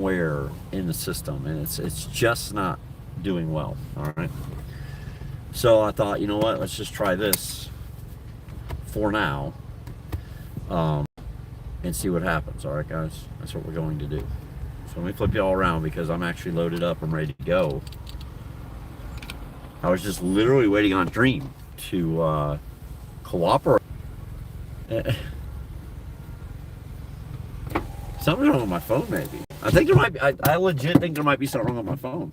somewhere in the system, and it's just not doing well. All right. So I thought, you know what? Let's just try this for now, um, and see what happens. All right, guys. That's what we're going to do. So let me flip you all around because I'm actually loaded up. I'm ready to go. I was just literally waiting on Dream to cooperate. Something's wrong with my phone, maybe. I think there might be. I legit think there might be something wrong with my phone.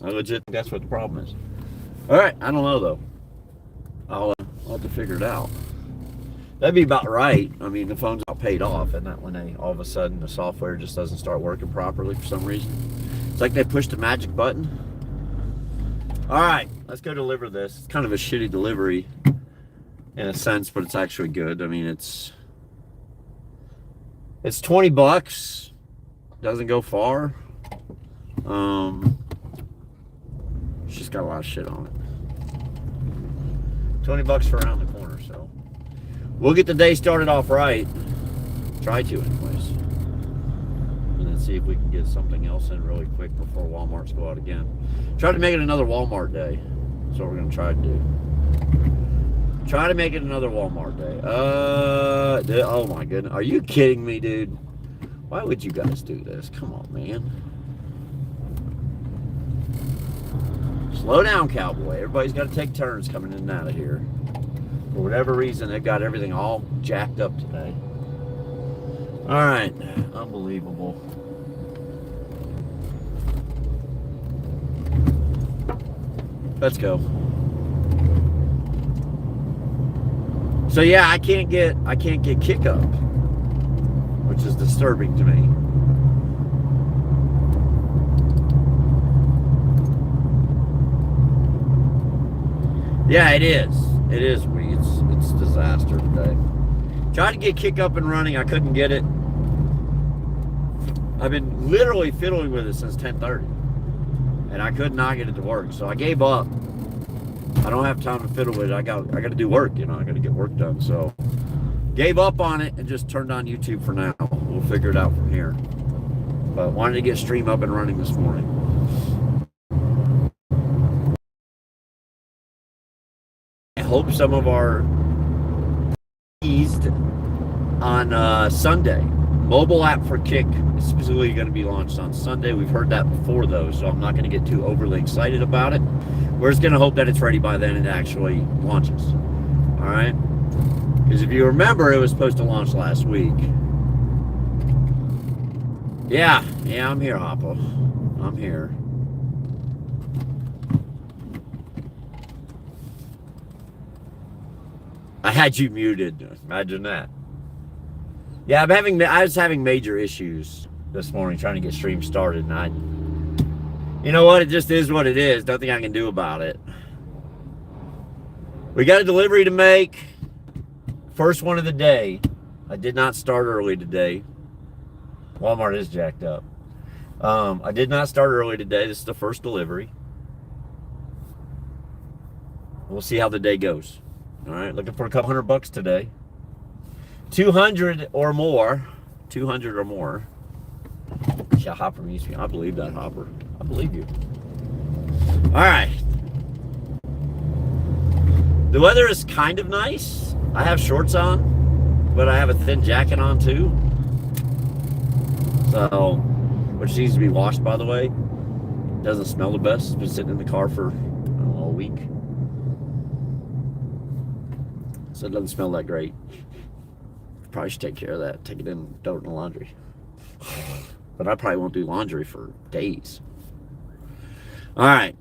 I legit think that's what the problem is. All right, I don't know though. I'll have to figure it out. That'd be about right. I mean, the phone's not paid off, and that when they all of a sudden the software just doesn't start working properly for some reason. It's like they pushed the magic button. All right, let's go deliver this. It's kind of a shitty delivery in a sense, but it's actually good. I mean, it's $20. Doesn't go far. It's just got a lot of shit on it. $20 for around the corner, so we'll get the day started off right. Try to, anyways. And then see if we can get something else in really quick before Walmart's go out again. Try to make it another Walmart day. That's what we're gonna try to do. Try to make it another Walmart day. Oh my goodness. Are you kidding me, dude? Why would you guys do this? Come on, man. Slow down, cowboy. Everybody's got to take turns coming in and out of here. For whatever reason, they've got everything all jacked up today. All right. Unbelievable. Let's go. So yeah, I can't get kick up, which is disturbing to me. Yeah, it is. It is. It's disaster today. Tried to get kick up and running. I couldn't get it. I've been literally fiddling with it since 10:30, and I could not get it to work. So I gave up. I don't have time to fiddle with it. I got to do work. You know, I got to get work done. So gave up on it and just turned on YouTube for now. We'll figure it out from here. But wanted to get stream up and running this morning. I hope some of our eased on Sunday. Mobile app for Kick is specifically going to be launched on Sunday. We've heard that before, though, so I'm not going to get too overly excited about it. We're just going to hope that it's ready by then and it actually launches. All right? Because if you remember, it was supposed to launch last week. Yeah, I'm here, Hoppo. I'm here. I had you muted. Imagine that. Yeah, I was having major issues this morning trying to get stream started, and you know what? It just is what it is. Nothing I can do about it. We got a delivery to make. First one of the day. I did not start early today. Walmart is jacked up. I did not start early today. This is the first delivery. We'll see how the day goes. All right, looking for a couple $100 today. 200 or more. 200 or more. Yeah, Hopper meets me. I believe that, Hopper. I believe you. All right. The weather is kind of nice. I have shorts on, but I have a thin jacket on too. So, which needs to be washed, by the way. Doesn't smell the best. It's been sitting in the car for, I don't know, a week. So it doesn't smell that great. Probably should take care of that. Take it in, throw it in the laundry. But I probably won't do laundry for days. All right.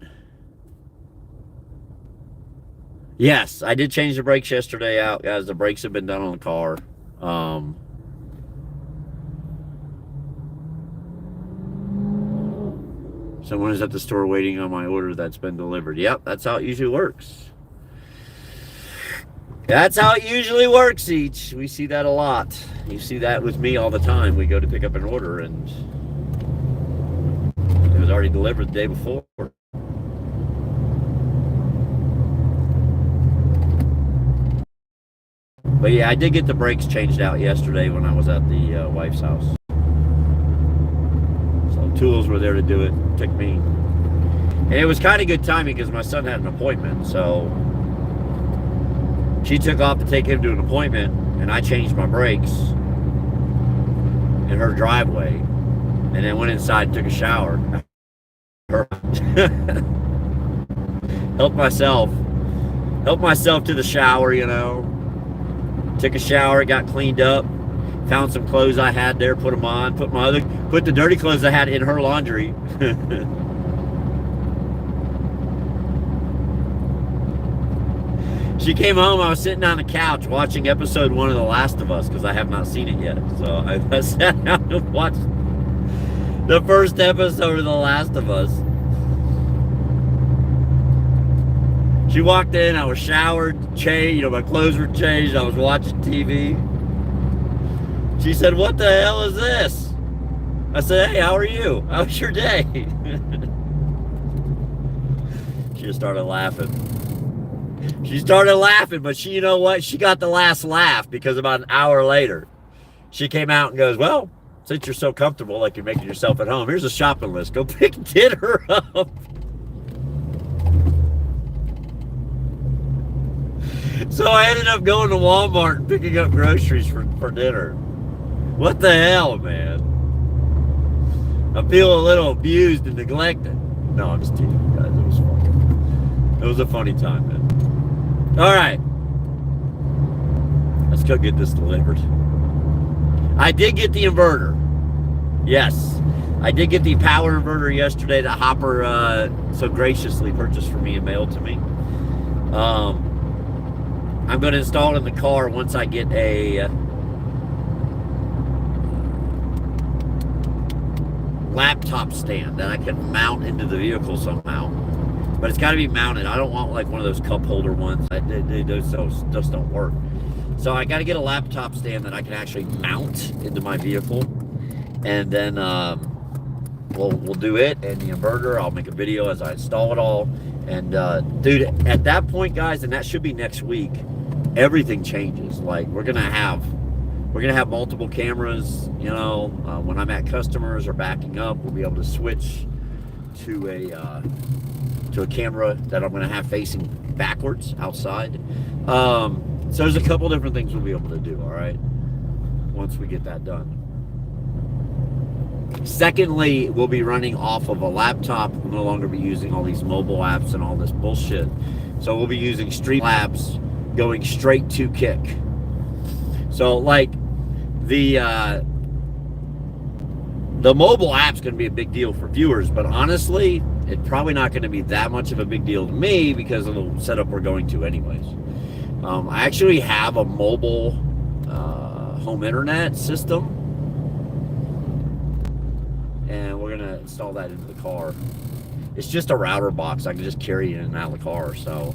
Yes, I did change the brakes yesterday out, guys. The brakes have been done on the car. Someone is at the store waiting on my order that's been delivered. Yep, that's how it usually works. That's how it usually works, Each. We see that a lot. You see that with me all the time. We go to pick up an order and it was already delivered the day before. But yeah, I did get the brakes changed out yesterday when I was at the wife's house. So tools were there to do it. It took me. And it was kind of good timing because my son had an appointment. So she took off to take him to an appointment, and I changed my brakes in her driveway, and then went inside and took a shower. Helped myself to the shower, you know. Took a shower, got cleaned up, found some clothes I had there, put them on, put the dirty clothes I had in her laundry. She came home. I was sitting on the couch watching episode 1 of The Last of Us because I have not seen it yet. So I sat down and watched the first episode of The Last of Us. She walked in. I was showered, changed. You know, my clothes were changed. I was watching TV. She said, "What the hell is this?" I said, "Hey, how are you? How was your day?" She just started laughing. She started laughing, but you know what? She got the last laugh because about an hour later, she came out and goes, "Well, since you're so comfortable, like you're making yourself at home, here's a shopping list. Go pick dinner up." So I ended up going to Walmart and picking up groceries for dinner. What the hell, man? I feel a little abused and neglected. No, I'm just teasing you guys. It was fun. It was a funny time, man. All right, let's go get this delivered. I did get the inverter. Yes, I did get the power inverter yesterday that Hopper so graciously purchased for me and mailed to me. I'm going to install it in the car once I get a laptop stand that I can mount into the vehicle somehow. But it's got to be mounted. I don't want like one of those cup holder ones. Those just don't work. So I got to get a laptop stand that I can actually mount into my vehicle, and then we'll do it and the inverter. I'll make a video as I install it all. And dude, at that point, guys, and that should be next week, everything changes. Like we're gonna have multiple cameras. You know, when I'm at customers or backing up, we'll be able to switch to a camera that I'm going to have facing backwards outside. So there's a couple different things we'll be able to do, all right, once we get that done. Secondly, we'll be running off of a laptop. We'll no longer be using all these mobile apps and all this bullshit. So we'll be using Streamlabs going straight to Kick. So like the mobile app's going to be a big deal for viewers, but honestly, it's probably not going to be that much of a big deal to me because of the setup we're going to anyways. I actually have a mobile home internet system, and we're going to install that into the car. It's just a router box. I can just carry it in and out of the car. So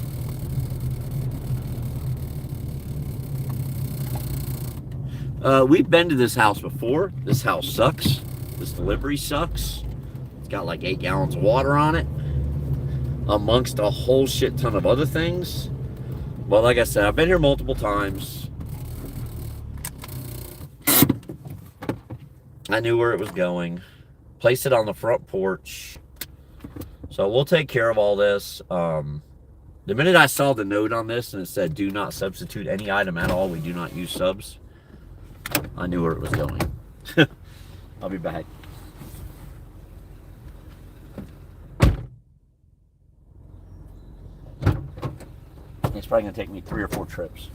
we've been to this house before. This house sucks. This delivery sucks. It's got like 8 gallons of water on it, amongst a whole shit ton of other things. But like I said, I've been here multiple times. I knew where it was going. Placed it on the front porch. So we'll take care of all this. The minute I saw the note on this and it said, "Do not substitute any item at all. We do not use subs," I knew where it was going. I'll be back. It's probably going to take me 3 or 4 trips.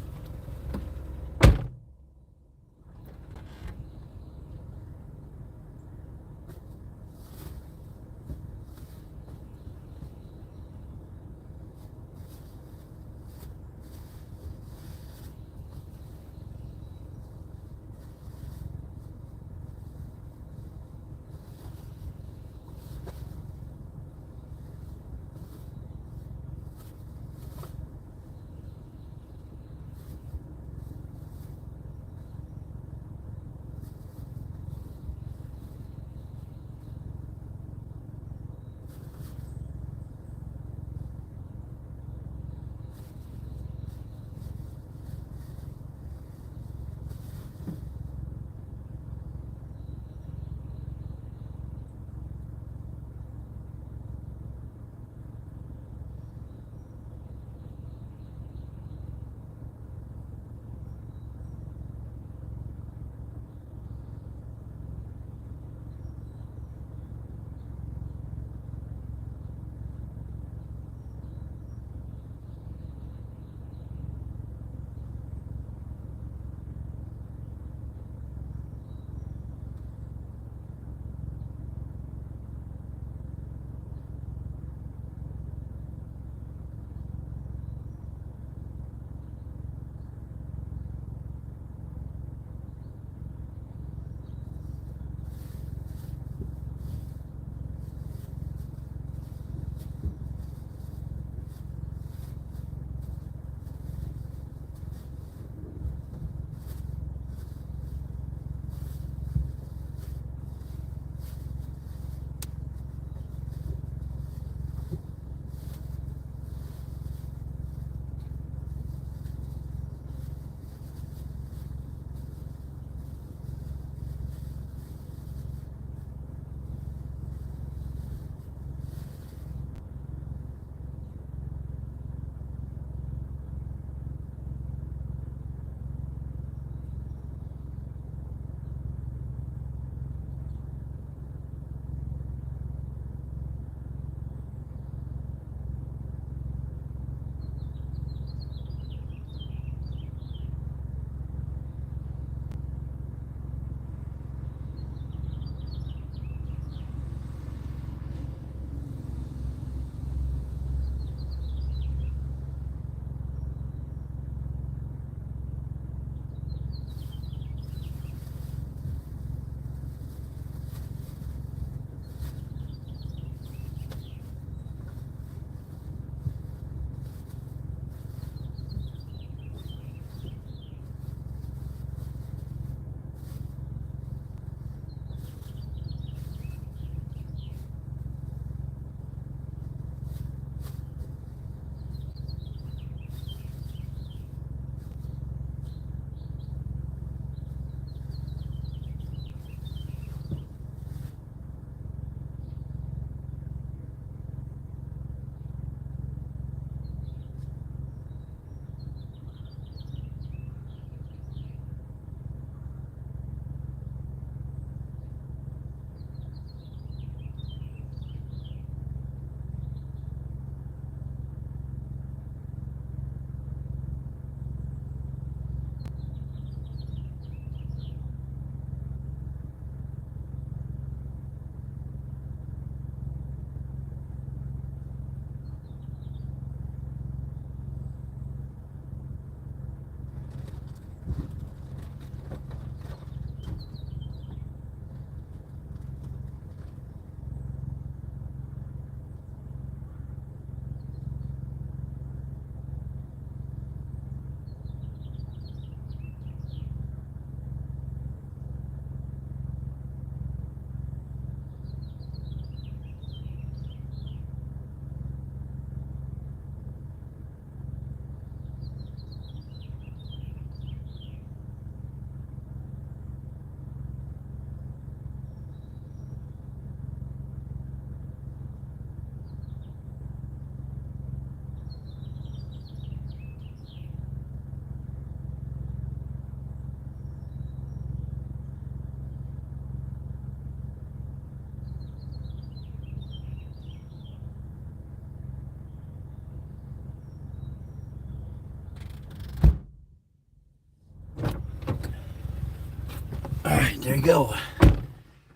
you go.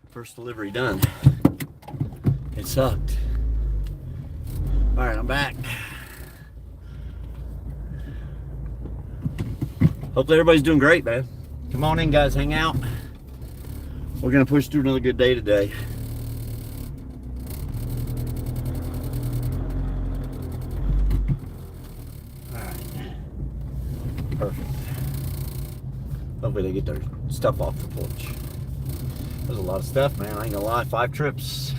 First delivery done. It sucked. All right, I'm back. Hopefully everybody's doing great, man. Come on in, guys, hang out. We're gonna push through another good day today. All right. Perfect. Hopefully they get their stuff off the porch. There's a lot of stuff, man. I ain't gonna lie. 5 trips.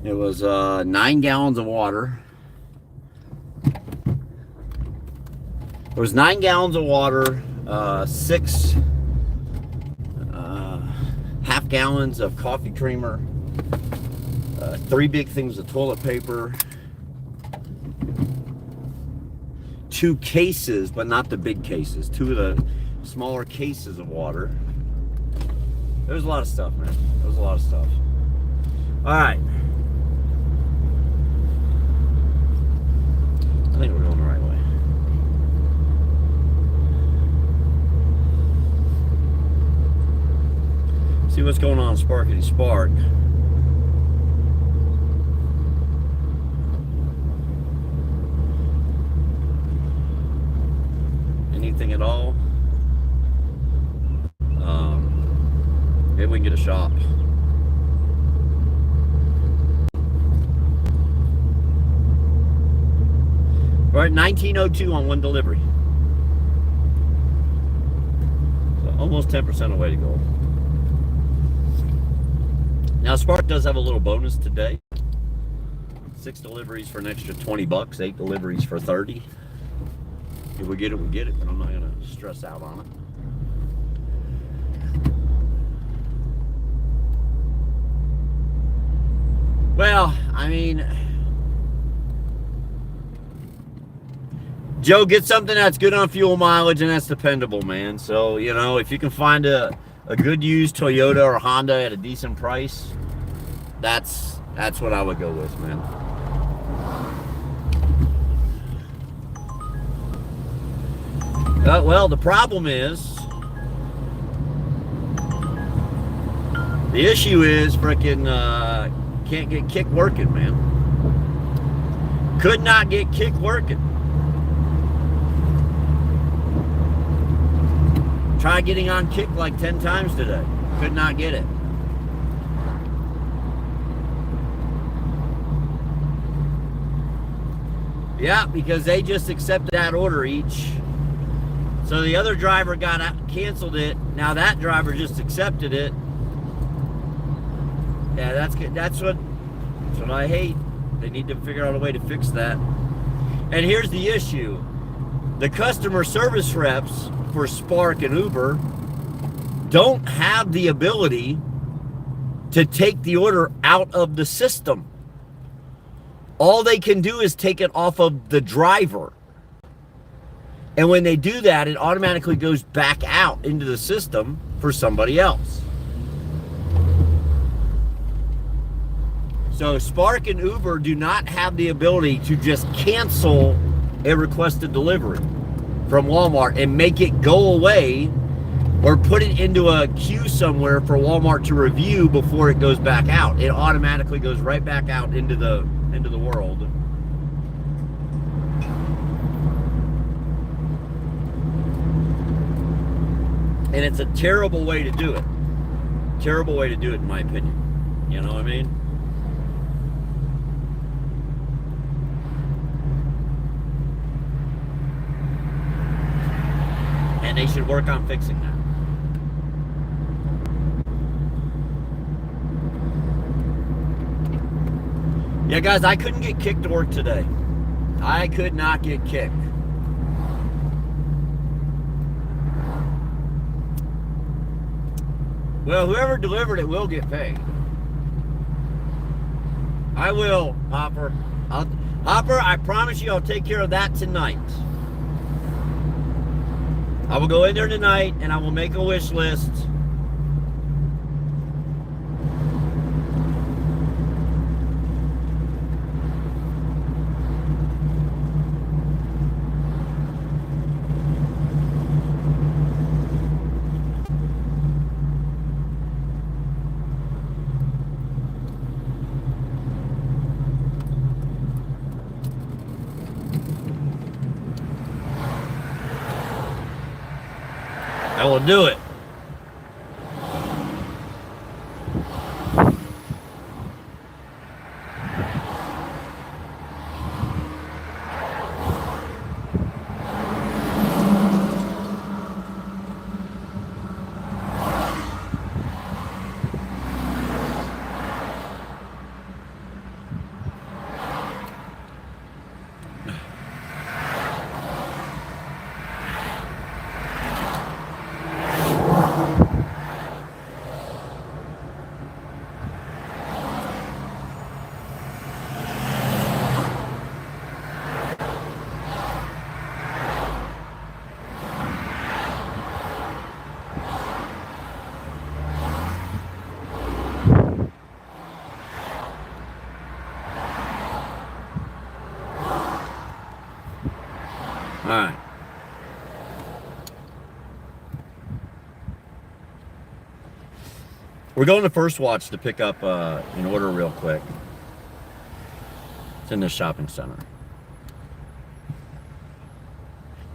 It was 9 gallons of water. There was 9 gallons of water, 6 half gallons of coffee creamer, 3 big things of toilet paper, 2 cases, but not the big cases, 2 of the smaller cases of water. There was a lot of stuff, man. There was a lot of stuff. All right. I think we're going the right way. See what's going on, Sparkity Spark. Anything at all? Maybe we can get a shop. We're at 1902 on 1 delivery. So almost 10% away to go. Now Spark does have a little bonus today. 6 deliveries for an extra 20 bucks, 8 deliveries for 30. If we get it, we get it, but I'm not gonna stress out on it. Well, I mean, Joe, get something that's good on fuel mileage and that's dependable, man. So, you know, if you can find a good used Toyota or Honda at a decent price, that's what I would go with, man. Well, the problem is, the issue is freaking can't get Kick working, man. Could not get Kick working. Try getting on Kick like 10 times today. Could not get it. Yeah, because they just accepted that order each. So the other driver canceled it. Now that driver just accepted it. Yeah, that's what I hate. They need to figure out a way to fix that. And here's the issue. The customer service reps for Spark and Uber don't have the ability to take the order out of the system. All they can do is take it off of the driver. And when they do that, it automatically goes back out into the system for somebody else. So Spark and Uber do not have the ability to just cancel a requested delivery from Walmart and make it go away or put it into a queue somewhere for Walmart to review before it goes back out. It automatically goes right back out into the world. And it's a terrible way to do it. Terrible way to do it, in my opinion. You know what I mean? And they should work on fixing that. Yeah, guys, I couldn't get Kick to work today. I could not get Kick. Well, whoever delivered it will get paid. I will, Hopper. Hopper, I promise you I'll take care of that tonight. I will go in there tonight and I will make a wish list. I will do it. All right. We're going to First Watch to pick up an order real quick. It's in the shopping center.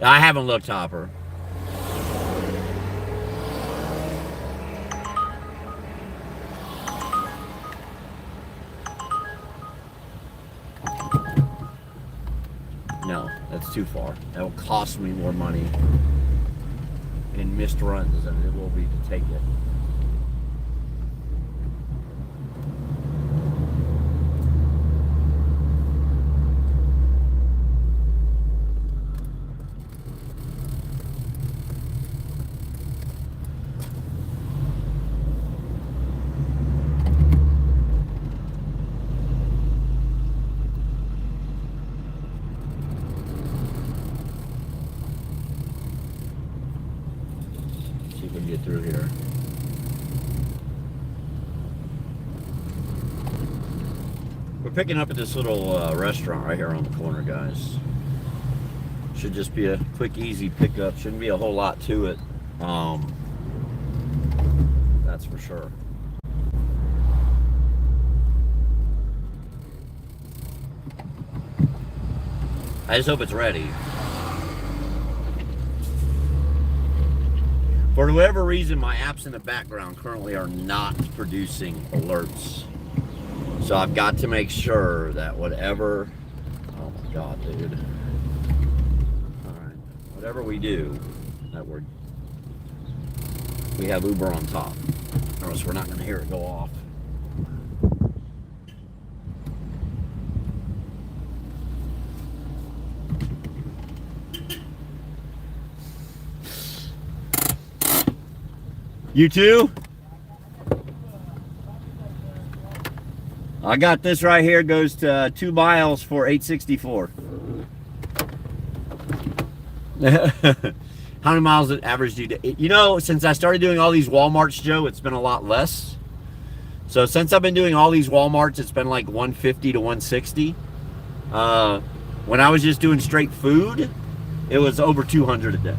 I haven't looked, Hopper. No, that's too far. That will cost me more money in missed runs than it will be to take it. See if we can get through here. We're picking up at this little restaurant right here on the corner, guys. Should just be a quick, easy pickup. Shouldn't be a whole lot to it. That's for sure. I just hope it's ready. For whatever reason, my apps in the background currently are not producing alerts. So I've got to make sure that whatever, oh my God, dude. All right, whatever we do, that we have Uber on top, or else we're not going to hear it go off. You too? I got this right here, goes to 2 miles for $8.64. How many miles it average do you? You know, since I started doing all these Walmarts, Joe, it's been a lot less. So since I've been doing all these Walmarts, it's been like 150 to 160. When I was just doing straight food, it was over 200 a day.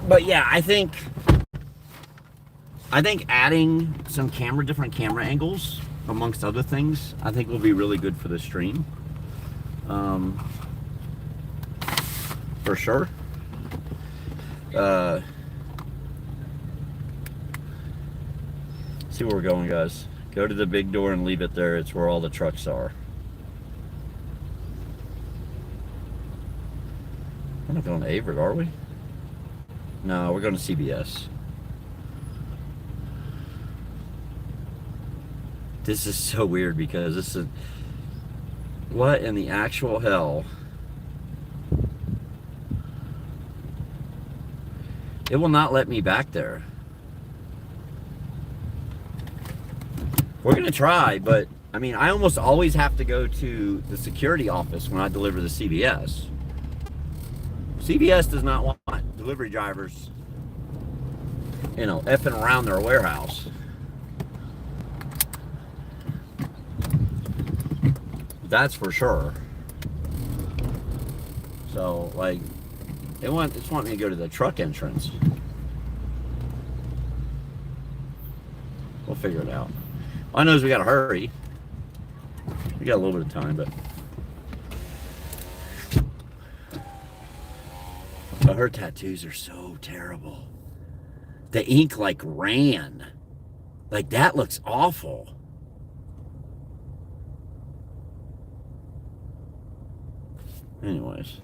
But yeah, I think adding some different camera angles, amongst other things, I think will be really good for the stream. For sure. See where we're going, guys. Go to the big door and leave it there. It's where all the trucks are. We're not going to Averitt, are we? No, we're going to CBS. This is so weird because this is... What in the actual hell? It will not let me back there. We're going to try, but I mean, I almost always have to go to the security office when I deliver the CBS. CBS does not want delivery drivers, you know, effing around their warehouse. That's for sure. So, like, they want me to go to the truck entrance. We'll figure it out. All I know is we gotta hurry. We got a little bit of time, but her tattoos are so terrible. The ink like ran. Like that looks awful. Anyways.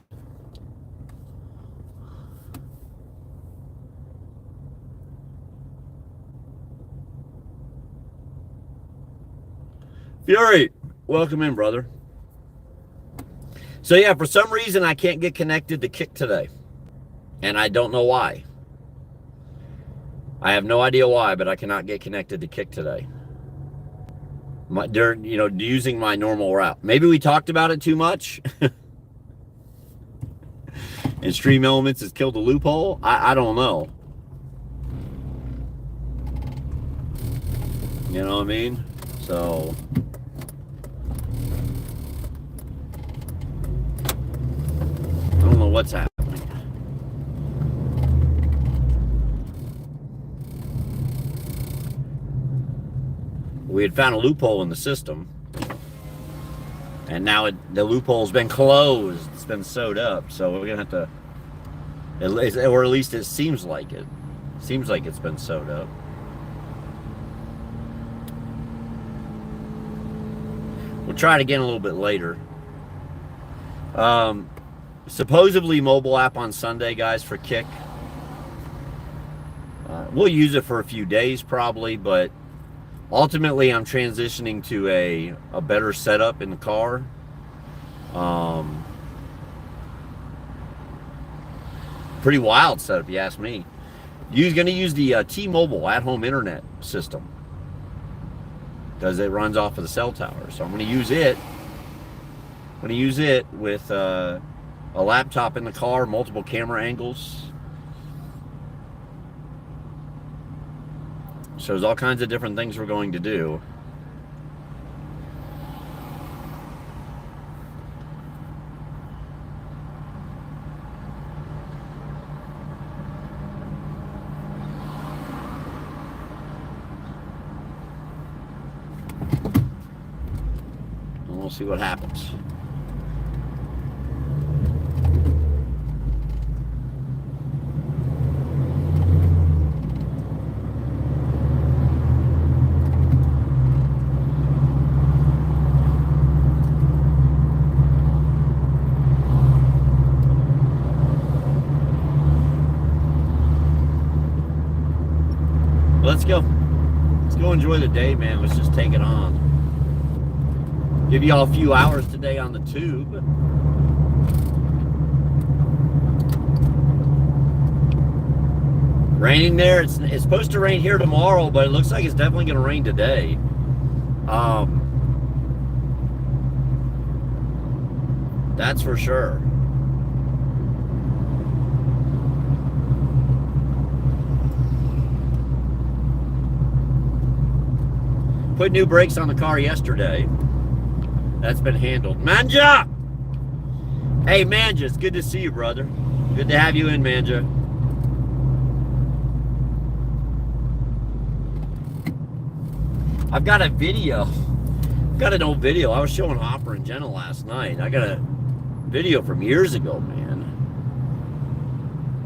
Fury, welcome in, brother. So yeah, for some reason I can't get connected to Kick today. And I don't know why. I have no idea why, but I cannot get connected to Kick today. They're, you know, using my normal route. Maybe we talked about it too much. And Stream Elements has killed the loophole. I don't know. You know what I mean? So I don't know what's happening. We had found a loophole in the system, and now the loophole's been closed. It's been sewed up, so we're gonna have to, or at least it seems like it. Seems like it's been sewed up. We'll try it again a little bit later. Supposedly mobile app on Sunday, guys, for Kick. We'll use it for a few days probably, but ultimately I'm transitioning to a better setup in the car. Pretty wild setup, you ask me. Going to use the T-Mobile at-home internet system because it runs off of the cell tower. So I'm going to use it. I'm going to use it with a laptop in the car, multiple camera angles. So there's all kinds of different things we're going to do. And we'll see what happens. Let's go. Let's go enjoy the day, man. Let's just take it on. Give y'all a few hours today on the tube. Raining there. It's supposed to rain here tomorrow, but it looks like it's definitely going to rain today. That's for sure. Put new brakes on the car yesterday. That's been handled. Manja! Hey, Manja, it's good to see you, brother. Good to have you in, Manja. I've got a video. Got an old video. I was showing Hopper and Jenna last night. I got a video from years ago, man,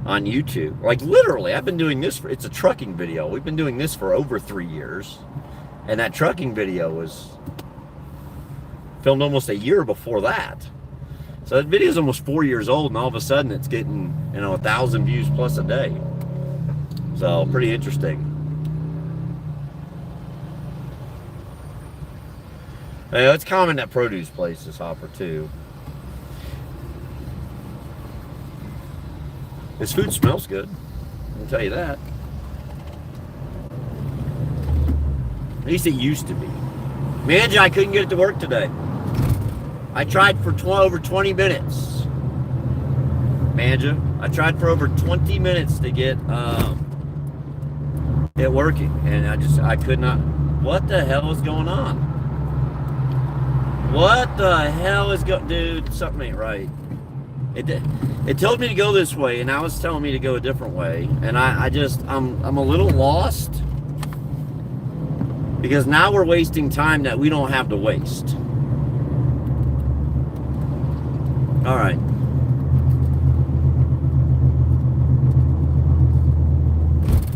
on YouTube. Like, literally, I've been doing this it's a trucking video. We've been doing this for over 3 years. And that trucking video was filmed almost a year before that. So that video is almost 4 years old, and all of a sudden it's getting, 1,000 views plus a day. So, pretty interesting. It's common at produce places, Hopper, too. This food smells good. I can tell you that. At least it used to be. Manja, I couldn't get it to work today. I tried for over 20 minutes. Manja, I tried for over 20 minutes to get it working, and I could not. What the hell is going on? What the hell is dude, something ain't right. It told me to go this way, and now it's telling me to go a different way, and I'm a little lost, because now we're wasting time that we don't have to waste. All right.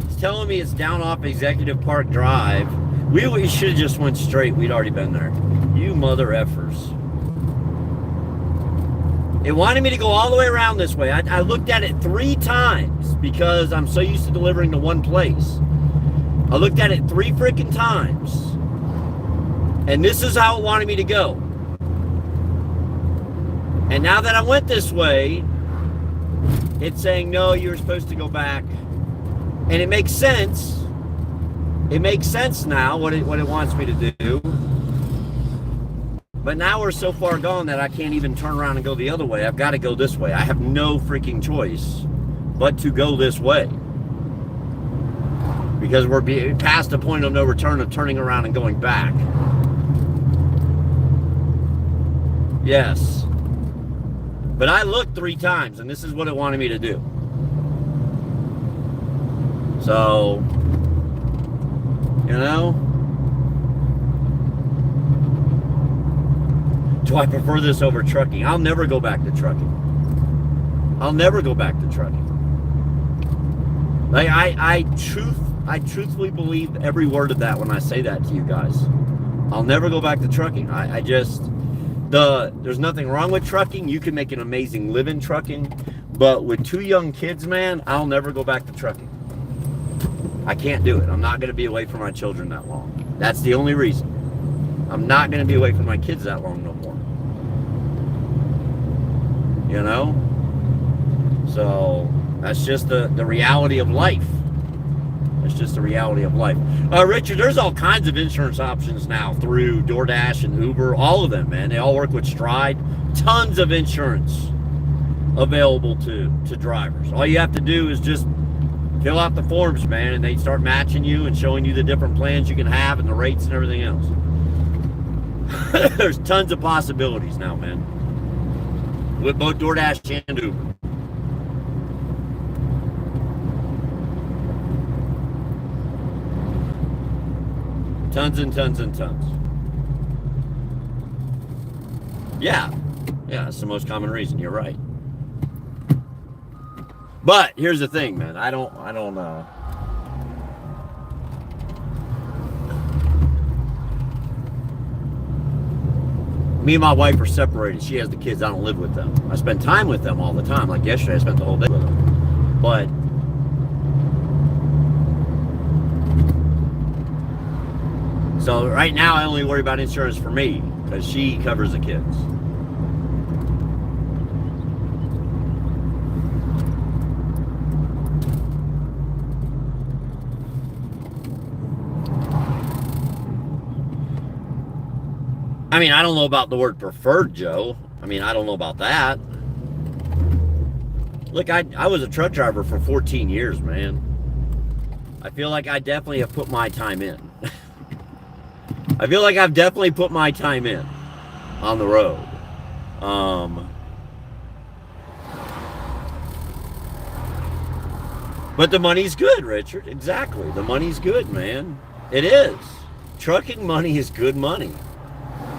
It's telling me it's down off Executive Park Drive. We should have just went straight. We'd already been there. You mother effers. It wanted me to go all the way around this way. I looked at it 3 times because I'm so used to delivering to one place. I looked at it 3 freaking times. And this is how it wanted me to go. And now that I went this way, it's saying, no, you're supposed to go back. And it makes sense. It makes sense now what it wants me to do. But now we're so far gone that I can't even turn around and go the other way. I've got to go this way. I have no freaking choice but to go this way. Because we're past the point of no return of turning around and going back. Yes. But I looked 3 times, and this is what it wanted me to do. So, do I prefer this over trucking? I'll never go back to trucking. I'll never go back to trucking. Like, I truthfully believe every word of that when I say that to you guys. I'll never go back to trucking. There's nothing wrong with trucking. You can make an amazing living trucking. But with 2 young kids, man, I'll never go back to trucking. I can't do it. I'm not going to be away from my children that long. That's the only reason. I'm not going to be away from my kids that long no more. So that's just the reality of life. It's just the reality of life. Richard, there's all kinds of insurance options now through DoorDash and Uber. All of them, man. They all work with Stride. Tons of insurance available to drivers. All you have to do is just fill out the forms, man, and they start matching you and showing you the different plans you can have and the rates and everything else. There's tons of possibilities now, man, with both DoorDash and Uber. Tons and tons and tons. Yeah, that's the most common reason. You're right. But here's the thing, man. I don't me and my wife are separated. She has the kids. I don't live with them. I spend time with them all the time. Like yesterday, I spent the whole day with them. But so right now, I only worry about insurance for me because she covers the kids. I mean, I don't know about the word preferred, Joe. I mean, I don't know about that. Look, I was a truck driver for 14 years, man. I feel like I definitely have put my time in. I feel like I've definitely put my time in on the road. But the money's good, Richard. Exactly. The money's good, man. It is. trucking money is good money,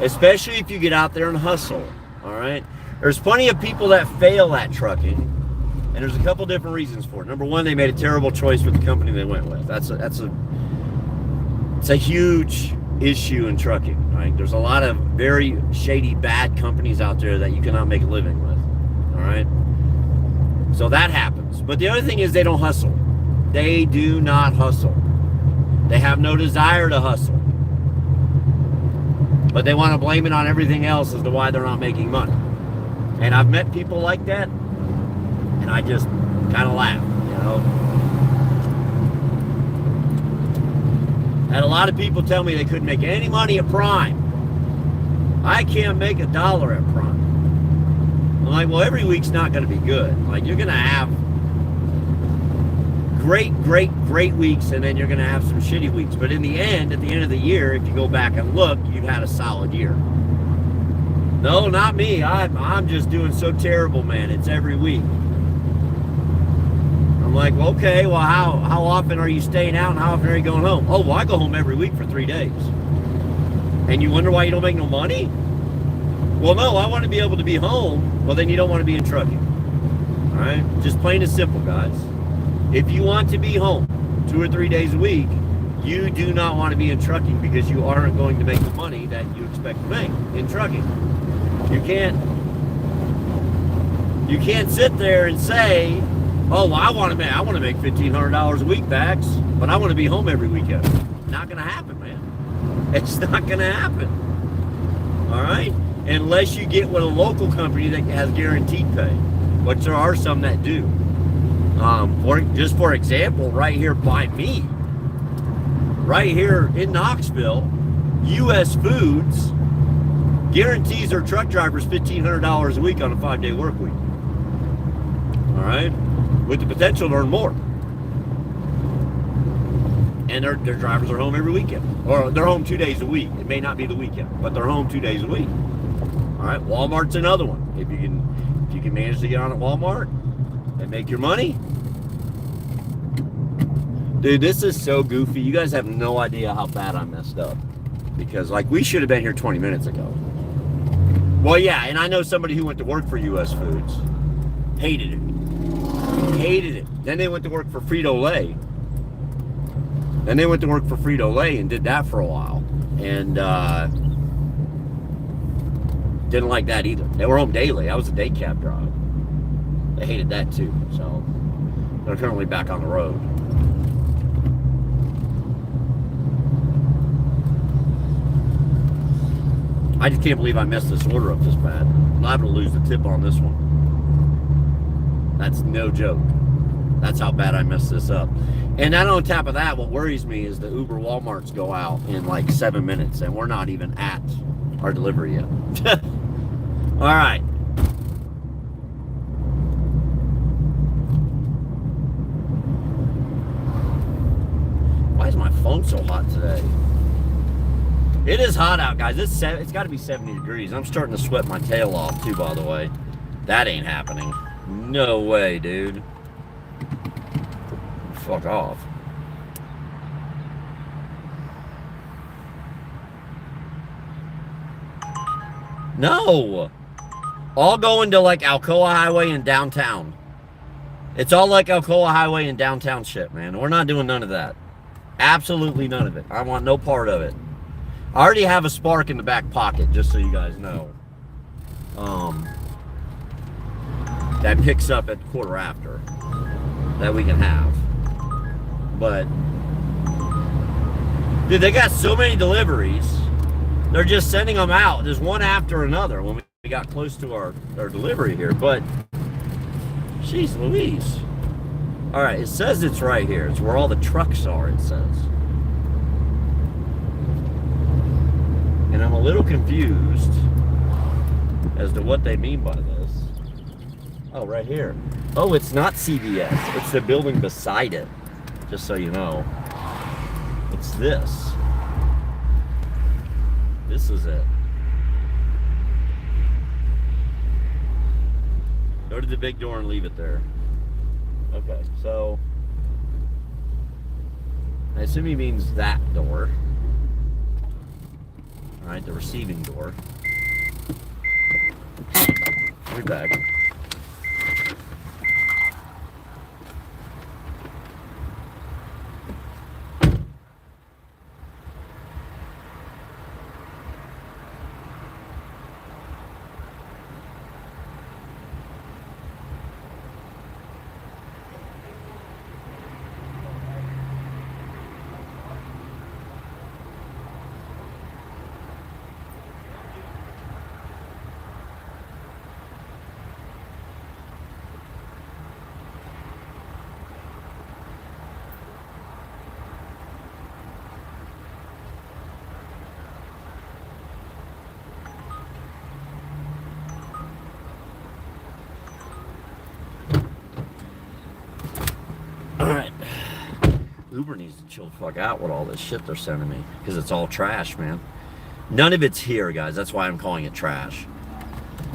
especially if you get out there and hustle. All right, there's plenty of people that fail at trucking, and there's a couple different reasons for it. Number one, they made a terrible choice with the company they went with. It's a huge issue in trucking. Right? There's a lot of very shady, bad companies out there that you cannot make a living with. All right, so that happens. But the other thing is they don't hustle. They do not hustle. They have no desire to hustle. But they want to blame it on everything else as to why they're not making money. And I've met people like that, and I just kind of laugh, you know. Had a lot of people tell me they couldn't make any money at Prime. I can't make $1 at Prime. I'm like, well, every week's not going to be good. Like, you're going to have great weeks, and then you're going to have some shitty weeks. But in the end, at the end of the year, if you go back and look, you've had a solid year. No, not me. I'm just doing so terrible, man. It's every week. I'm like, well, okay, well, how often are you staying out and how often are you going home? Oh, well, I go home every week for 3 days. And you wonder why you don't make no money? Well, no, I want to be able to be home. Well, then you don't want to be in trucking. All right? Just plain and simple, guys. If you want to be home 2 or 3 days a week, you do not want to be in trucking because you aren't going to make the money that you expect to make in trucking. You can't sit there and say, oh, well, I want to make $1,500 a week, Bax, but I want to be home every weekend. Not going to happen, man. It's not going to happen. All right? Unless you get with a local company that has guaranteed pay, which there are some that do. For example, right here by me, right here in Knoxville, U.S. Foods guarantees their truck drivers $1,500 a week on a 5-day work week. All right, with the potential to earn more. And their drivers are home every weekend, or they're home 2 days a week. It may not be the weekend, but they're home 2 days a week. All right, Walmart's another one. If you can manage to get on at Walmart and make your money. Dude, this is so goofy. You guys have no idea how bad I messed up. Because, like, we should have been here 20 minutes ago. Well, yeah, and I know somebody who went to work for U.S. Foods. Hated it. Hated it. Then they went to work for Frito-Lay. And did that for a while. And, didn't like that either. They were home daily. I was a day cab driver. They hated that too. So, they're currently back on the road. I just can't believe I messed this order up this bad. I'm liable to lose the tip on this one. That's no joke. That's how bad I messed this up. And then on top of that, what worries me is the Uber Walmarts go out in like 7 minutes, and we're not even at our delivery yet. All right. Why is my phone so hot today? It is hot out, guys. It's got to be 70 degrees. I'm starting to sweat my tail off, too, by the way. That ain't happening. No way, dude. Fuck off. No! All going to, like, Alcoa Highway in downtown. It's all like Alcoa Highway in downtown shit, man. We're not doing none of that. Absolutely none of it. I want no part of it. I already have a Spark in the back pocket, just so you guys know. That picks up at the quarter after. That we can have. But, dude, they got so many deliveries. They're just sending them out, just one after another when we got close to our delivery here. But, jeez Louise. All right, it says it's right here. It's where all the trucks are, it says. And I'm a little confused as to what they mean by this. Oh, right here. Oh, it's not CVS. It's the building beside it. Just so you know. It's this. This is it. Go to the big door and leave it there. Okay, so I assume he means that door. All right, the receiving door. We're back. Alright. Uber needs to chill the fuck out with all this shit they're sending me. Because it's all trash, man. None of it's here, guys. That's why I'm calling it trash.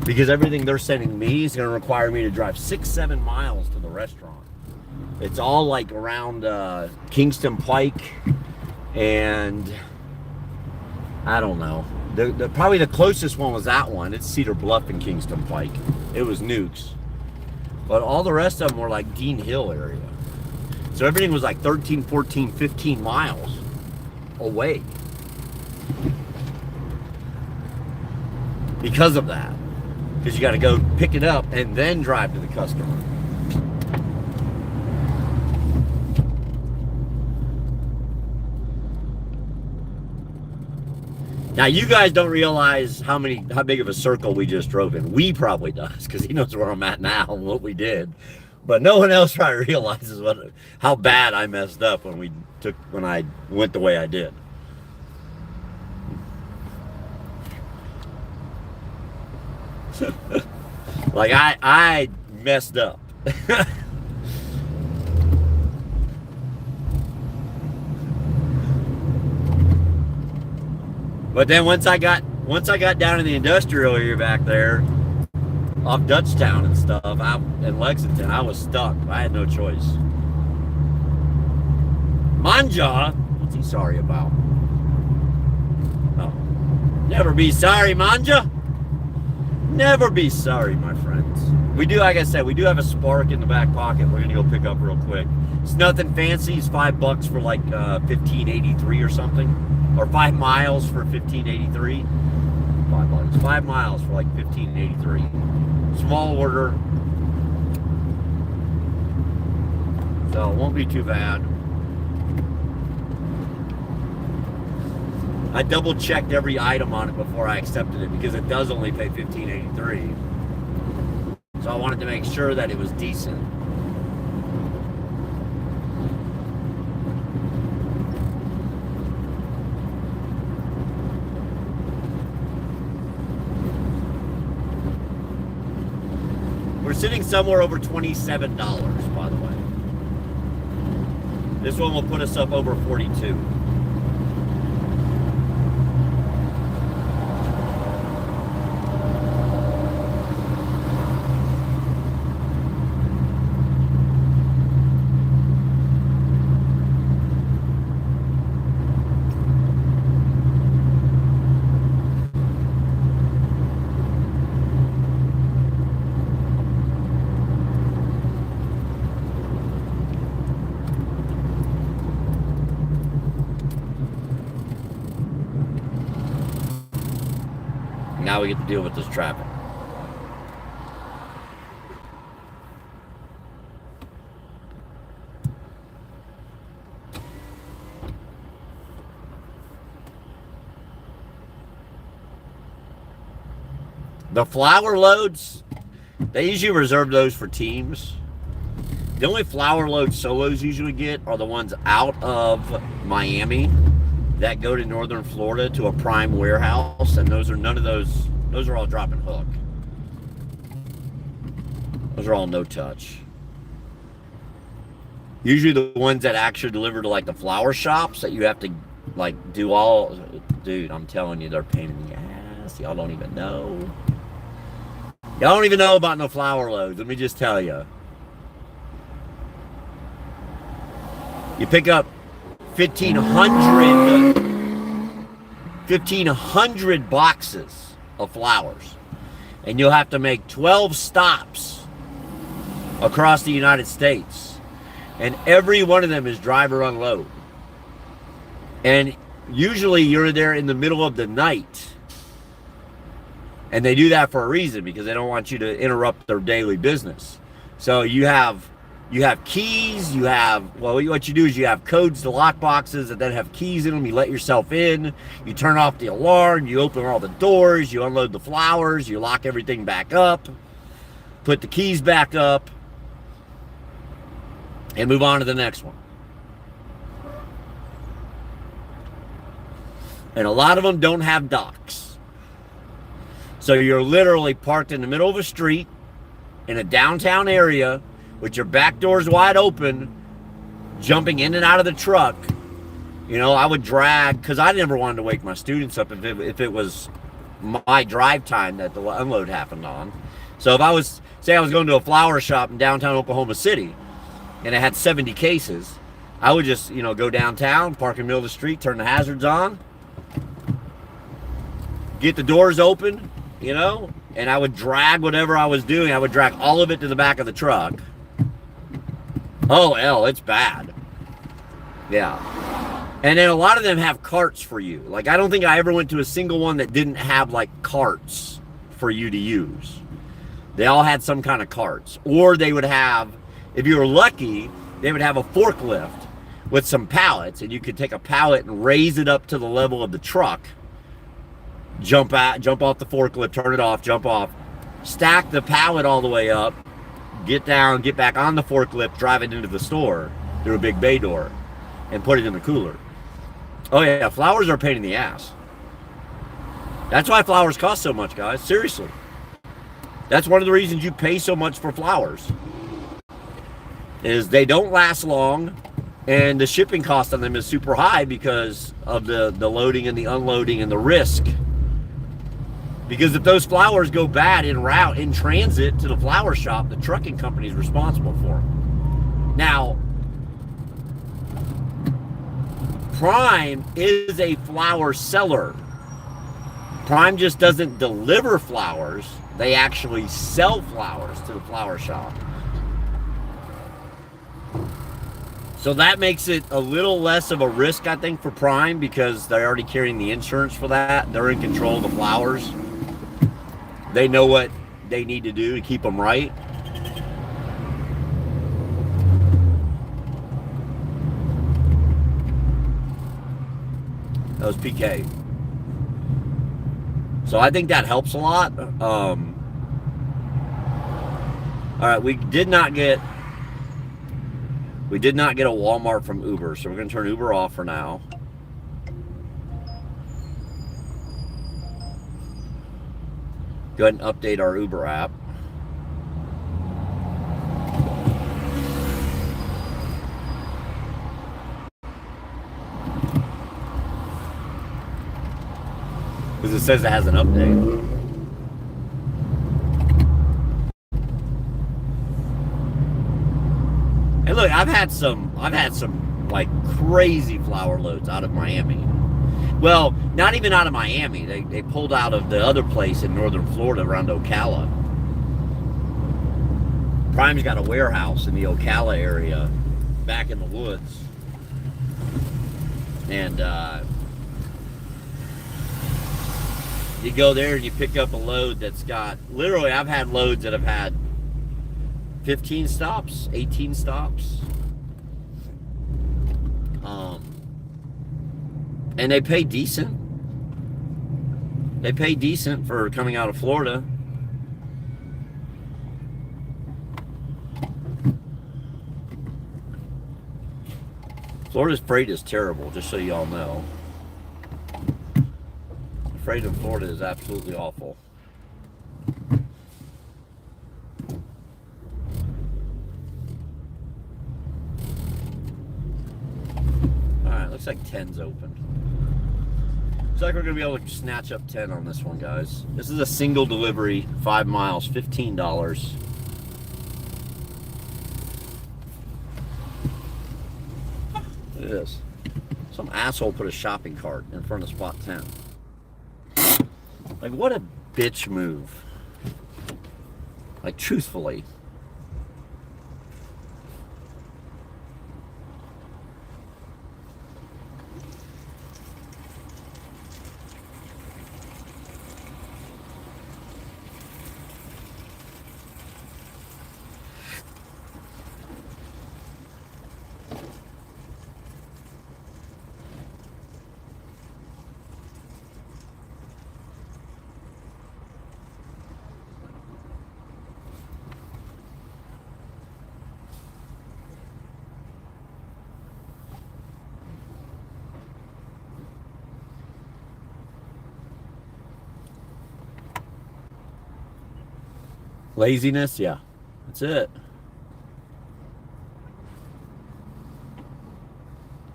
Because everything they're sending me is going to require me to drive 6-7 miles to the restaurant. It's all like around Kingston Pike and I don't know. Probably the closest one was that one. It's Cedar Bluff and Kingston Pike. It was Nukes. But all the rest of them were like Dean Hill area. So everything was like 13, 14, 15 miles away. Because of that. Because you got to go pick it up and then drive to the customer. Now you guys don't realize how big of a circle we just drove in. We probably does, because he knows where I'm at now and what we did. But no one else probably realizes how bad I messed up when I went the way I did. Like I messed up. But then once I got down in the industrial area back there, off Dutchtown and stuff, out in Lexington, I was stuck. I had no choice. Manja, what's he sorry about? Oh, never be sorry, Manja. Never be sorry, my friends. We do, like I said, we do have a Spark in the back pocket. We're gonna go pick up real quick. It's nothing fancy. It's $5 for like 1583 or something, or 5 miles for 1583. $5. 5 miles for like 1583. Small order, so it won't be too bad. I double checked every item on it before I accepted it because it does only pay $1583. So I wanted to make sure that it was decent. We're sitting somewhere over $27, by the way. This one will put us up over 42. Now we get to deal with this traffic. The flour loads, they usually reserve those for teams. The only flour load solos usually get are the ones out of Miami that go to northern Florida to a prime warehouse, and those are all drop and hook. Those are all no touch. Usually the ones that actually deliver to like the flower shops that you have to like do all, dude, I'm telling you, they're a pain in the ass. Y'all don't even know. Y'all don't even know about no flour loads. Let me just tell you. You pick up 1,500 1,500 boxes of flowers. And you'll have to make 12 stops across the United States. And every one of them is driver unload. And usually you're there in the middle of the night. And they do that for a reason, because they don't want you to interrupt their daily business. So you have keys, what you do is you have codes to lock boxes that then have keys in them. You let yourself in, you turn off the alarm, you open all the doors, you unload the flowers, you lock everything back up, put the keys back up, and move on to the next one. And a lot of them don't have docks. So you're literally parked in the middle of a street in a downtown area with your back doors wide open, jumping in and out of the truck. You know, I would drag, because I never wanted to wake my students up if it was my drive time that the unload happened on. So if I was, say I was going to a flower shop in downtown Oklahoma City, and it had 70 cases, I would just, go downtown, park in the middle of the street, turn the hazards on, get the doors open, and I would drag whatever I was doing. I would drag all of it to the back of the truck. Oh, hell, it's bad. Yeah. And then a lot of them have carts for you. Like, I don't think I ever went to a single one that didn't have, carts for you to use. They all had some kind of carts. Or they would have, if you were lucky, they would have a forklift with some pallets, and you could take a pallet and raise it up to the level of the truck, jump off the forklift, turn it off, jump off, stack the pallet all the way up, get down, get back on the forklift, drive it into the store through a big bay door, and put it in the cooler. Oh yeah, flowers are a pain in the ass. That's why flowers cost so much, guys. Seriously. That's one of the reasons you pay so much for flowers. Is they don't last long, and the shipping cost on them is super high because of the loading and the unloading and the risk. Because if those flowers go bad en route, in transit to the flower shop, the trucking company is responsible for them. Now, Prime is a flower seller. Prime just doesn't deliver flowers. They actually sell flowers to the flower shop. So that makes it a little less of a risk, I think, for Prime, because they're already carrying the insurance for that. They're in control of the flowers. They know what they need to do to keep them right. That was PK. So I think that helps a lot. All right, we did not get a Walmart from Uber, so we're going to turn Uber off for now. Go ahead and update our Uber app. Because it says it has an update. And look, I've had some crazy flower loads out of Miami. Well, not even out of Miami. They pulled out of the other place in northern Florida around Ocala. Prime's got a warehouse in the Ocala area, back in the woods. And you go there and you pick up a load that's got, literally, I've had loads that have had 15 stops, 18 stops. And they pay decent. They pay decent for coming out of Florida. Florida's freight is terrible, just so y'all know. The freight in Florida is absolutely awful. Alright, looks like 10's open. Looks like we're going to be able to snatch up 10 on this one, guys. This is a single delivery, 5 miles, $15. Look at this. Some asshole put a shopping cart in front of spot 10. Like, what a bitch move. Like, truthfully. Laziness, yeah. That's it.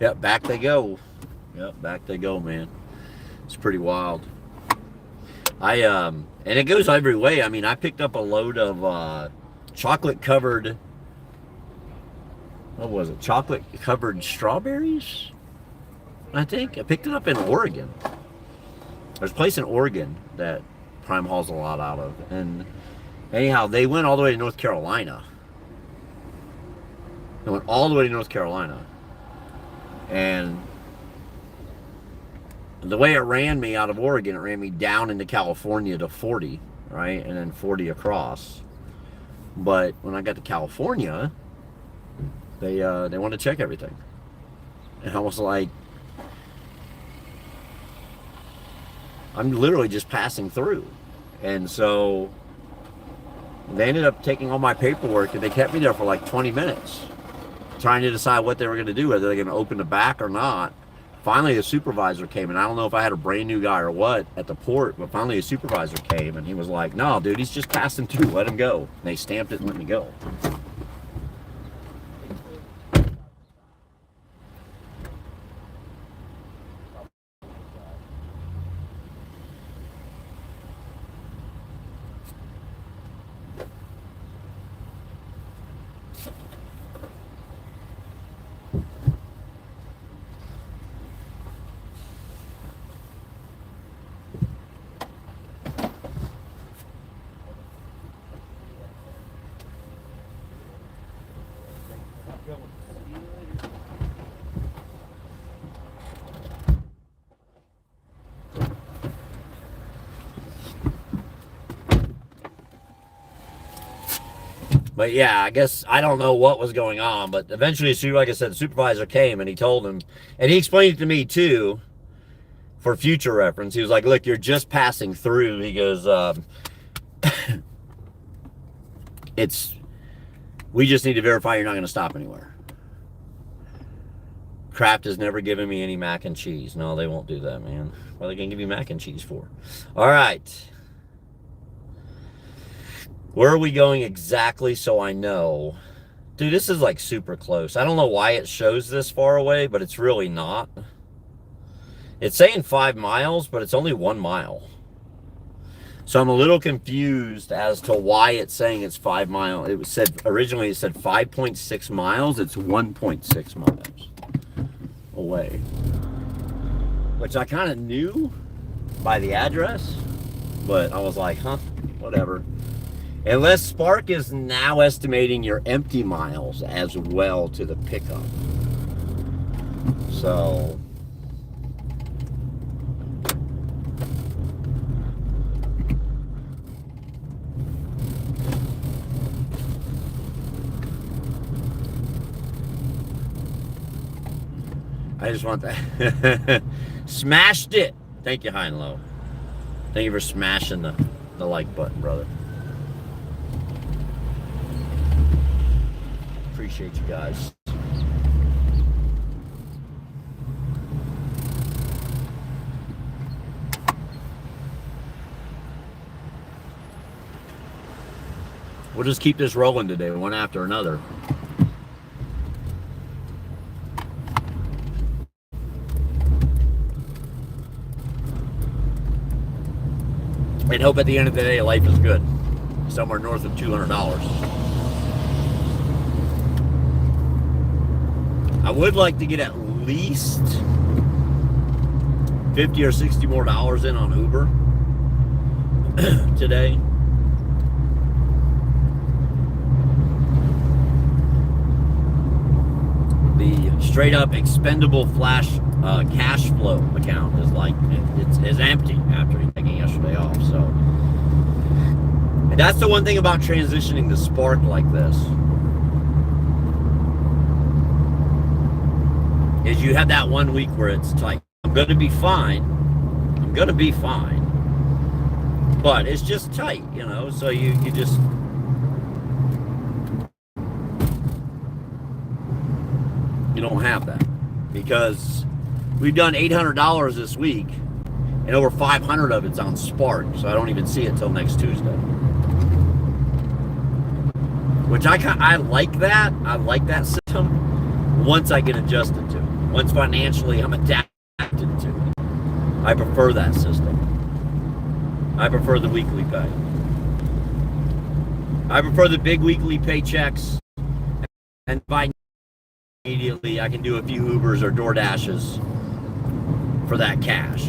Yep, back they go. Yep, back they go, man. It's pretty wild. And it goes every way. I mean, I picked up a load of chocolate covered, what was it? Chocolate covered strawberries, I think. I picked it up in Oregon. There's a place in Oregon that Prime hauls a lot out of. And anyhow, they went all the way to North Carolina. They went all the way to North Carolina. And the way it ran me out of Oregon, it ran me down into California to 40, right? And then 40 across. But when I got to California, they wanted to check everything. And I was like, I'm literally just passing through. And so they ended up taking all my paperwork, and they kept me there for like 20 minutes trying to decide what they were going to do, whether they're going to open the back or not. Finally, the supervisor came, and I don't know if I had a brand new guy or what at the port, but finally a supervisor came, and he was like, no, dude, he's just passing through. Let him go. And they stamped it and let me go. But yeah, I guess I don't know what was going on, but eventually, like I said, the supervisor came and he told him, and he explained it to me too, for future reference. He was like, look, you're just passing through. He goes, we just need to verify you're not going to stop anywhere. Kraft has never given me any mac and cheese. No, they won't do that, man. What are they going to give you mac and cheese for? All right. Where are we going exactly so I know? Dude, this is like super close. I don't know why it shows this far away, but it's really not. It's saying 5 miles, but it's only 1 mile. So I'm a little confused as to why it's saying it's 5 miles. It was said originally it said 5.6 miles. It's 1.6 miles away. Which I kind of knew by the address, but I was like, huh, whatever. Unless Spark is now estimating your empty miles as well to the pickup. So I just want that. Smashed it. Thank you, high and low. Thank you for smashing the like button, brother. Appreciate you guys. We'll just keep this rolling today, one after another. And hope at the end of the day, life is good. Somewhere north of $200. I would like to get at least $50 or $60 more in on Uber. today. The straight up expendable flash cash flow account is like it's empty after taking yesterday off. So, and that's the one thing about transitioning to Spark like this, is you have that 1 week where it's like, I'm gonna be fine, but it's just tight, you know. So you just, you don't have that, because we've done $800 this week and over 500 of it's on Spark, so I don't even see it till next Tuesday. Which I like that. I like that system once I get adjusted to it. Once financially I'm adapted to it. I prefer that system. I prefer the weekly pay. I prefer the big weekly paychecks, and by immediately I can do a few Ubers or DoorDashes for that cash.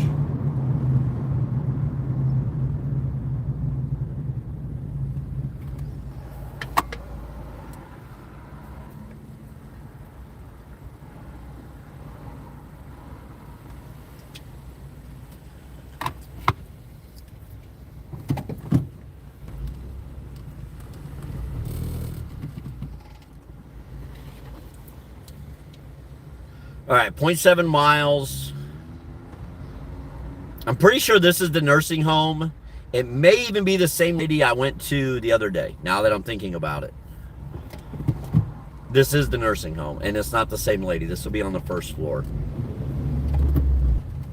All right, 0.7 miles. I'm pretty sure this is the nursing home. It may even be the same lady I went to the other day, now that I'm thinking about it. This is the nursing home, and it's not the same lady. This will be on the first floor.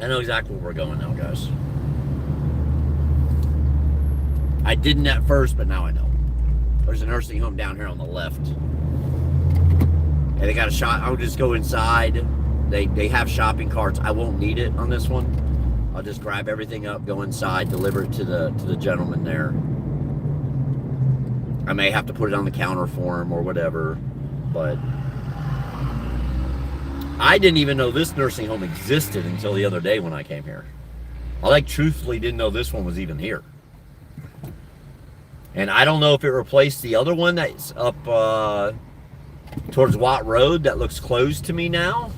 I know exactly where we're going now, guys. I didn't at first, but now I know. There's a nursing home down here on the left. And they got a shot. I'll just go inside. They have shopping carts. I won't need it on this one. I'll just grab everything up, go inside, deliver it to the gentleman there. I may have to put it on the counter for him or whatever, but I didn't even know this nursing home existed until the other day when I came here. I truthfully didn't know this one was even here. And I don't know if it replaced the other one that's up towards Watt Road that looks closed to me now.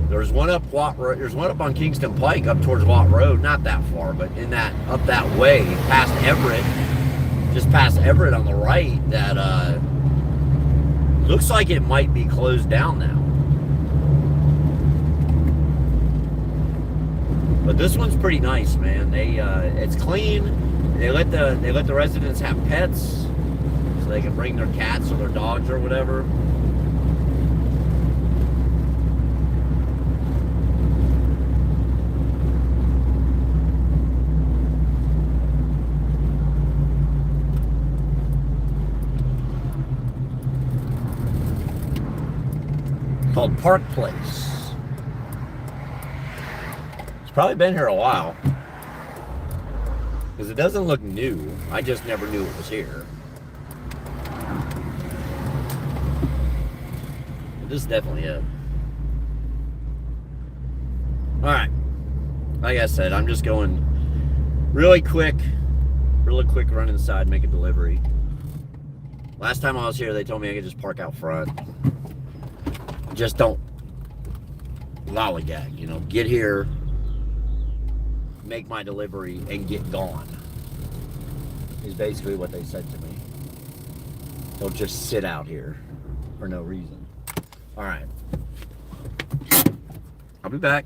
There's one up Watt Road. There's one up on Kingston Pike up towards Watt Road. Not that far, but in that up that way past Everett, just past Everett on the right. That looks like it might be closed down now. But this one's pretty nice, man. It's clean. They let the residents have pets, so they can bring their cats or their dogs or whatever. Called Park Place. It's probably been here a while, because it doesn't look new. I just never knew it was here. But this is definitely it. Alright. Like I said, I'm just going really quick run inside, make a delivery. Last time I was here, they told me I could just park out front. Just don't lollygag, you know. Get here, make my delivery, and get gone, is basically what they said to me. Don't just sit out here for no reason. All right. I'll be back.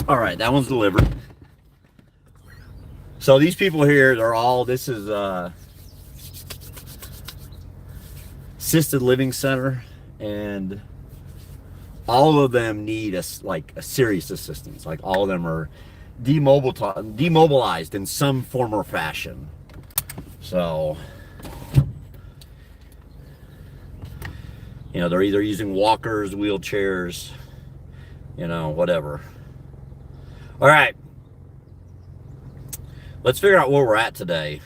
All right, that one's delivered. So these people here, they're all, this is assisted living center, and all of them need a serious assistance. Like all of them are demobilized in some form or fashion. So, you know, they're either using walkers, wheelchairs, you know, whatever. All right. Let's figure out where we're at today.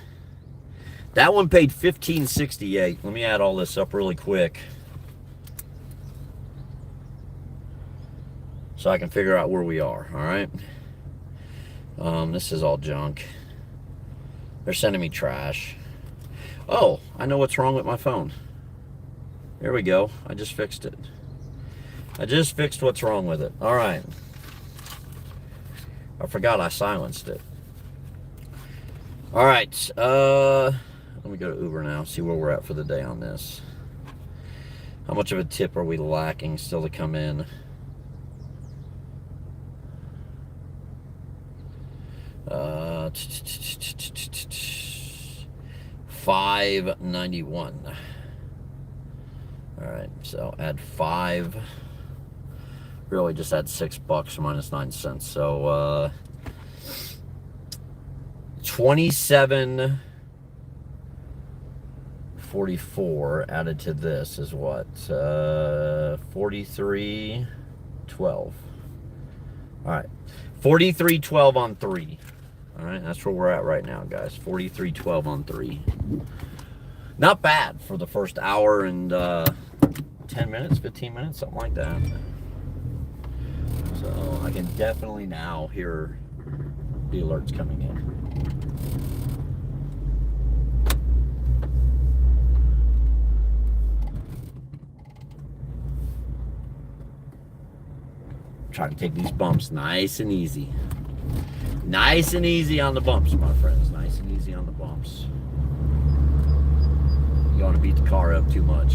That one paid $15.68. Let me add all this up really quick so I can figure out where we are. All right. This is all junk. They're sending me trash. Oh, I know what's wrong with my phone. There we go. I just fixed it. I just fixed what's wrong with it. All right. I forgot I silenced it. All right. Let me go to Uber now, see where we're at for the day on this. How much of a tip are we lacking still to come in? $5.91. All right, so add 5. Really, just add $6 minus 9 cents. So 27.44 added to this is what? 43.12. All right, 43.12 on 3. All right, that's where we're at right now, guys. 43.12 on 3. Not bad for the first hour and 10 minutes, 15 minutes, something like that. So I can definitely now hear the alerts coming in. Try to take these bumps nice and easy. Nice and easy on the bumps, my friends. Nice and easy on the bumps. You don't want to beat the car up too much.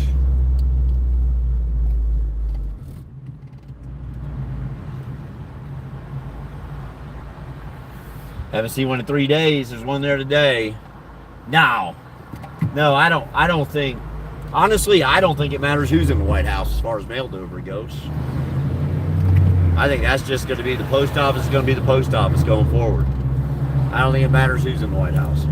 Haven't seen one in 3 days. There's one there today. No, I don't think. Honestly, I don't think it matters who's in the White House as far as mail delivery goes. I think that's just going to be the post office is going to be the post office going forward. I don't think it matters who's in the White House.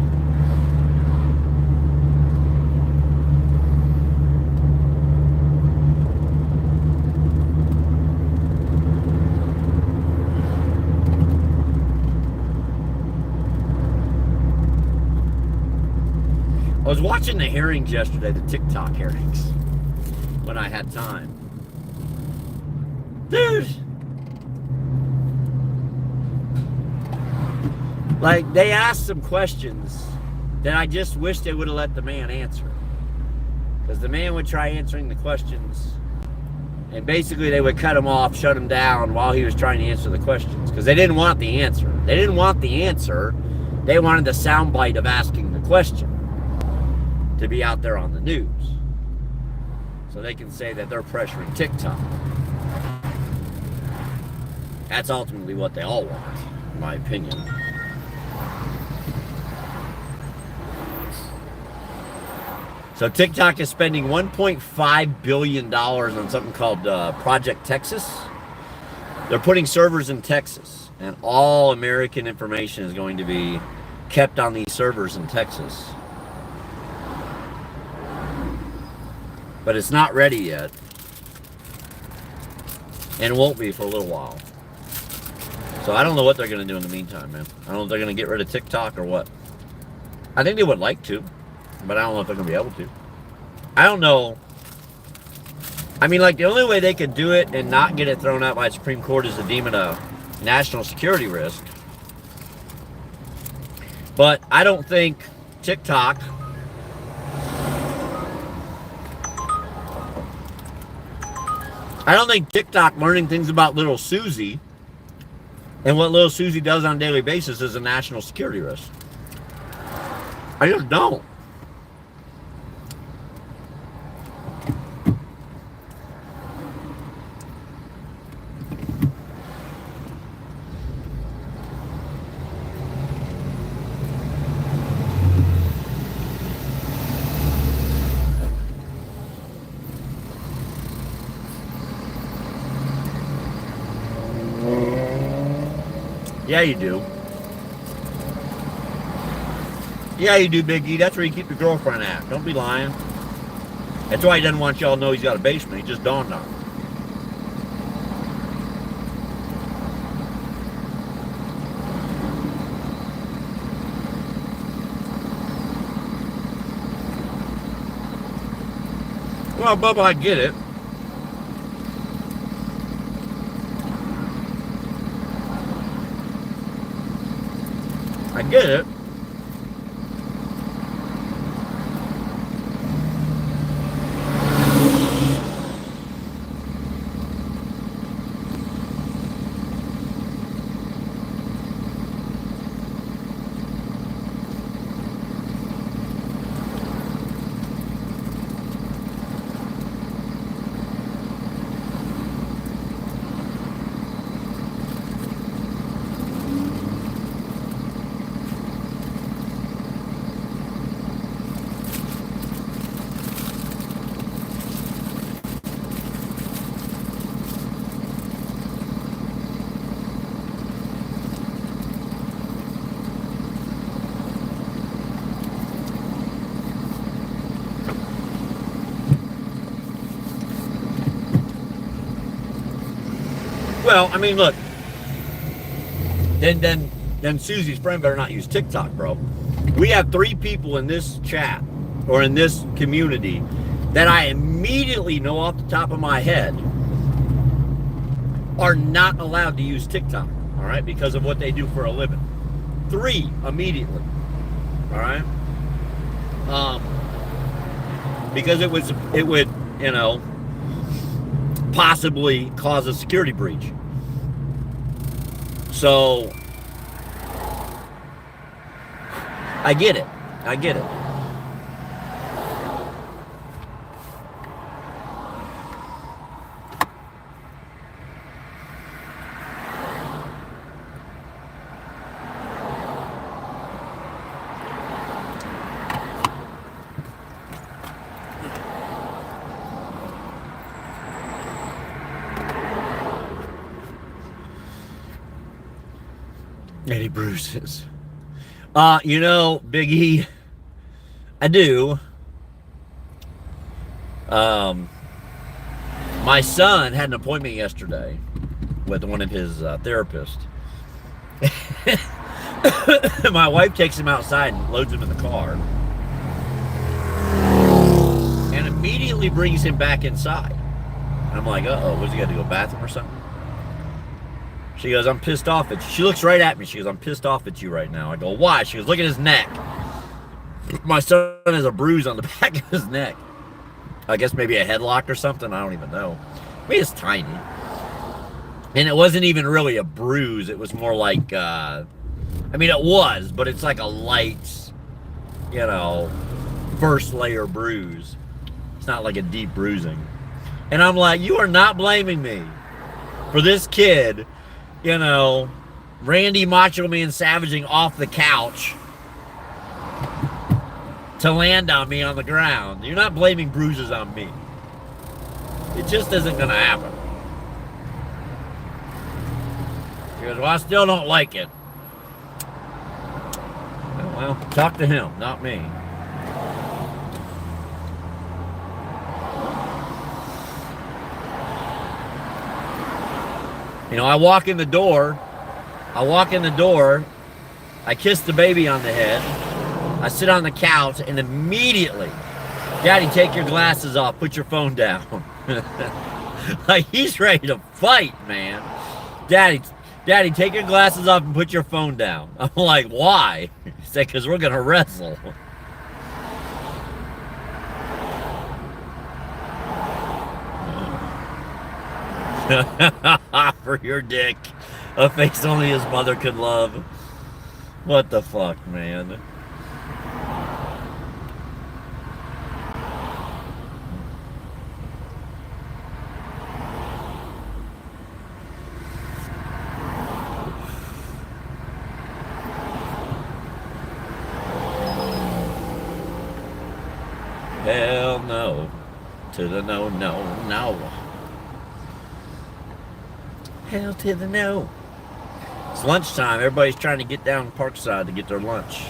I was watching the hearings yesterday, the TikTok hearings, when I had time. Dude! Like, they asked some questions that I just wish they would have let the man answer. Because the man would try answering the questions, and basically they would cut him off, shut him down while he was trying to answer the questions. Because they didn't want the answer. They didn't want the answer. They wanted the soundbite of asking the question to be out there on the news. So they can say that they're pressuring TikTok. That's ultimately what they all want, in my opinion. So TikTok is spending $1.5 billion on something called Project Texas. They're putting servers in Texas, and all American information is going to be kept on these servers in Texas. But it's not ready yet, and it won't be for a little while. So I don't know what they're going to do in the meantime, man. I don't know if they're going to get rid of TikTok or what. I think they would like to, but I don't know if they're going to be able to. I don't know. I mean, like, the only way they could do it and not get it thrown out by the Supreme Court is to deem it a national security risk. But I don't think TikTok learning things about little Susie and what little Susie does on a daily basis is a national security risk. I just don't. Yeah, you do. Yeah, you do, Big E. That's where you keep your girlfriend at. Don't be lying. That's why he doesn't want y'all to know he's got a basement. He just dawned on him. Well, Bubba, I get it. I get it. Well, I mean, look. Then Susie's friend better not use TikTok, bro. We have 3 people in this chat or in this community that I immediately know off the top of my head are not allowed to use TikTok, all right, because of what they do for a living. 3 immediately, all right? Because it would, you know, possibly cause a security breach. So I get it. I get it. Any bruises? You know, Big E, I do. My son had an appointment yesterday with one of his therapists. My wife takes him outside and loads him in the car. And immediately brings him back inside. And I'm like, uh-oh, was he got to go to the bathroom or something? She goes, I'm pissed off at you. She looks right at me. She goes, I'm pissed off at you right now. I go, why? She goes, look at his neck. My son has a bruise on the back of his neck. I guess maybe a headlock or something. I don't even know. I mean, it's tiny. And it wasn't even really a bruise. It was more like, I mean, it was, but it's like a light, you know, first layer bruise. It's not like a deep bruising. And I'm like, you are not blaming me for this kid, you know, Randy Macho Man savaging off the couch to land on me on the ground. You're not blaming bruises on me. It just isn't going to happen. She goes, well, I still don't like it. Well, talk to him, not me. You know, I walk in the door, I kiss the baby on the head, I sit on the couch, and immediately, Daddy, take your glasses off, put your phone down. Like, he's ready to fight, man. Daddy, take your glasses off and put your phone down. I'm like, why? He said, because we're going to wrestle. For your dick, a face only his mother could love. What the fuck, man? Hell no. To the no, no, no. Hell to the no. It's lunchtime. Everybody's trying to get down Parkside to get their lunch.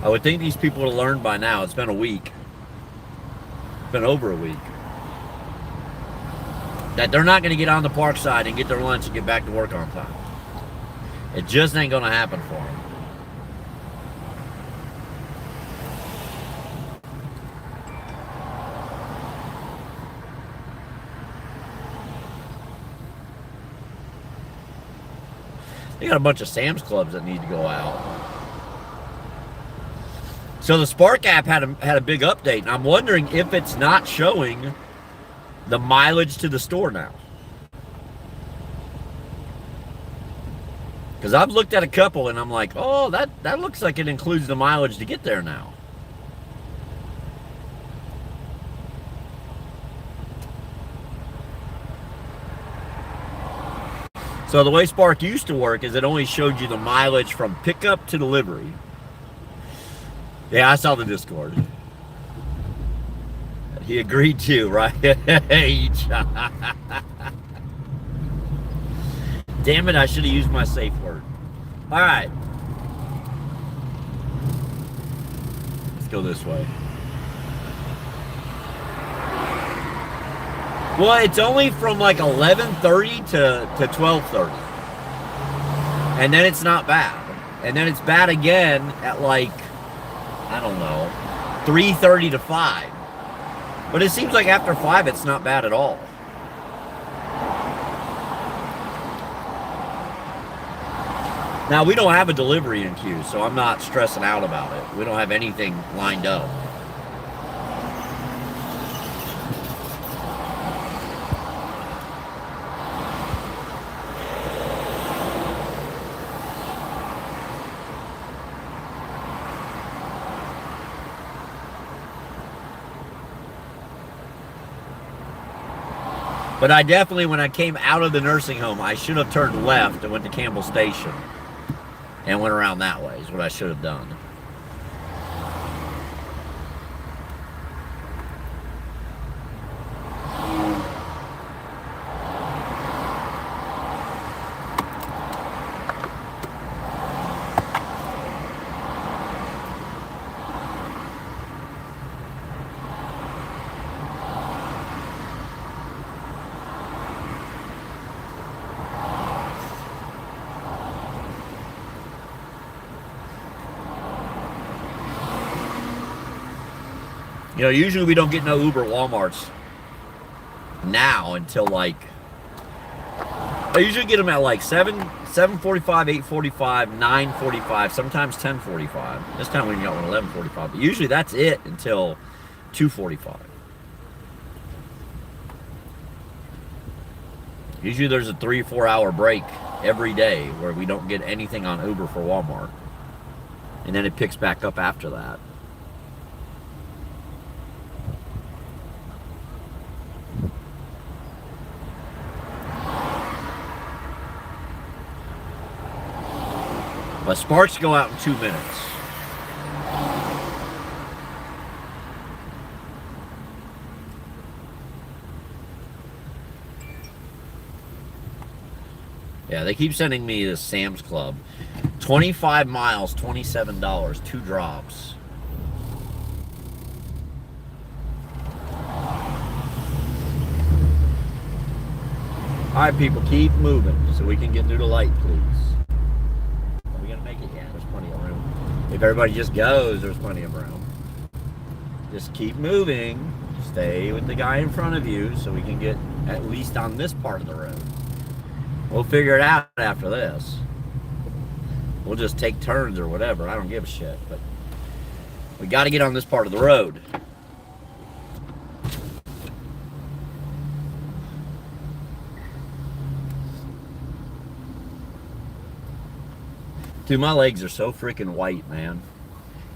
I would think these people would have learned by now. It's been a week. It's been over a week. That they're not going to get on the Parkside and get their lunch and get back to work on time. It just ain't going to happen for them. They got a bunch of Sam's Clubs that need to go out. So the Spark app had a big update, and I'm wondering if it's not showing the mileage to the store now. Because I've looked at a couple, and I'm like, oh, that looks like it includes the mileage to get there now. So the way Spark used to work is it only showed you the mileage from pickup to delivery. Yeah, I saw the Discord. He agreed to, right? Damn it, I should have used my safe word. All right. Let's go this way. Well, it's only from like 11:30 to 12:30. And then it's not bad. And then it's bad again at like, I don't know, 3:30 to 5. But it seems like after 5, it's not bad at all. Now, we don't have a delivery in queue, so I'm not stressing out about it. We don't have anything lined up. But I definitely, when I came out of the nursing home, I should have turned left and went to Campbell Station and went around that way is what I should have done. You know, usually we don't get no Uber Walmarts now until like, I usually get them at like 7:45, 8:45, 9:45, sometimes 10:45. This time we got one 11:45, but usually that's it until 2:45. Usually there's a 3 or 4 hour break every day where we don't get anything on Uber for Walmart. And then it picks back up after that. But Sparks go out in 2 minutes. Yeah, they keep sending me this Sam's Club. 25 miles, $27, 2 drops. All right, people, keep moving so we can get through the light, please. If everybody just goes, there's plenty of room. Just keep moving. Stay with the guy in front of you so we can get at least on this part of the road. We'll figure it out after this. We'll just take turns or whatever. I don't give a shit. But we got to get on this part of the road. Dude, my legs are so freaking white, man.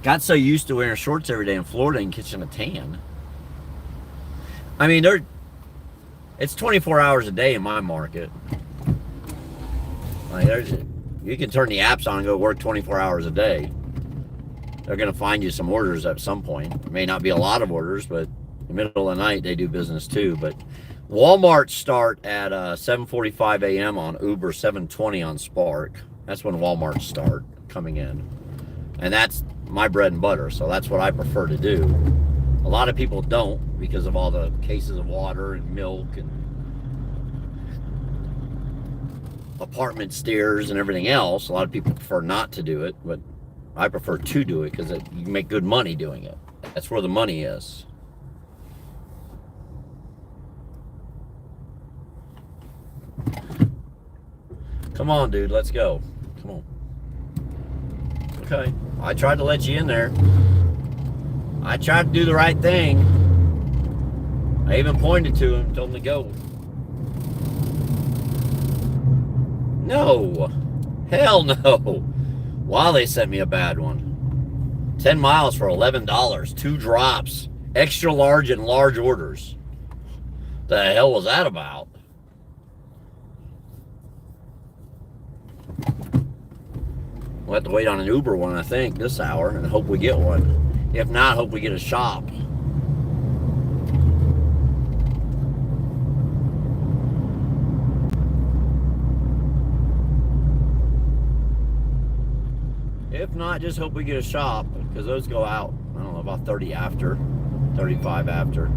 Got so used to wearing shorts every day in Florida and catching a tan. I mean, it's 24 hours a day in my market. Like, you can turn the apps on and go work 24 hours a day. They're going to find you some orders at some point. It may not be a lot of orders, but in the middle of the night, they do business too. But Walmart start at 7:45 a.m. on Uber, 7:20 on Spark. That's when Walmart start coming in. And that's my bread and butter, so that's what I prefer to do. A lot of people don't because of all the cases of water and milk and apartment stairs and everything else. A lot of people prefer not to do it, but I prefer to do it because you make good money doing it. That's where the money is. Come on, dude, let's go. Come on. Okay, I tried to let you in there. I tried to do the right thing. I even pointed to him, told him to go. No. Hell no. Wow, they sent me a bad one. 10 miles for $11. 2 drops. Extra large and large orders. The hell was that about? We'll have to wait on an Uber one, I think, this hour, and hope we get one. If not, hope we get a shop. If not, just hope we get a shop, because those go out, I don't know, about 30 after, 35 after.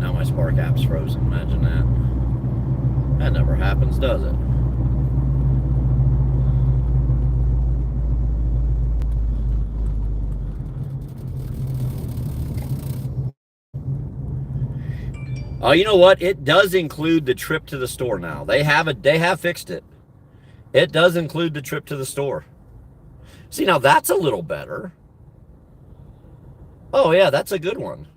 Now my Spark app's frozen. Imagine that. That never happens, does it? Oh, you know what? It does include the trip to the store now. They have fixed it. It does include the trip to the store. See, now that's a little better. Oh yeah, that's a good one.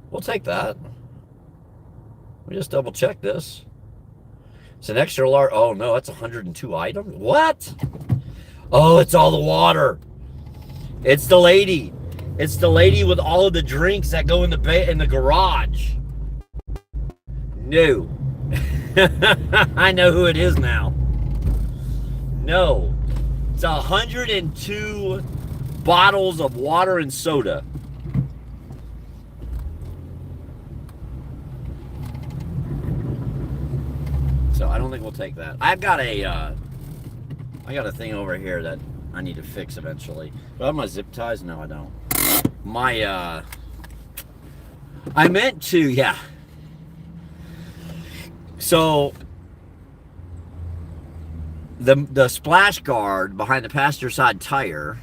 We'll take that. Let me just double check this. It's an extra large. Oh no, that's 102 items. What? Oh, it's all the water. It's the lady. It's the lady with all of the drinks that go in the garage. No. I know who it is now. No. It's 102 bottles of water and soda. So I don't think we'll take that. I got a thing over here that I need to fix eventually. Do I have my zip ties? No, I don't. I meant to, yeah. So the splash guard behind the passenger side tire,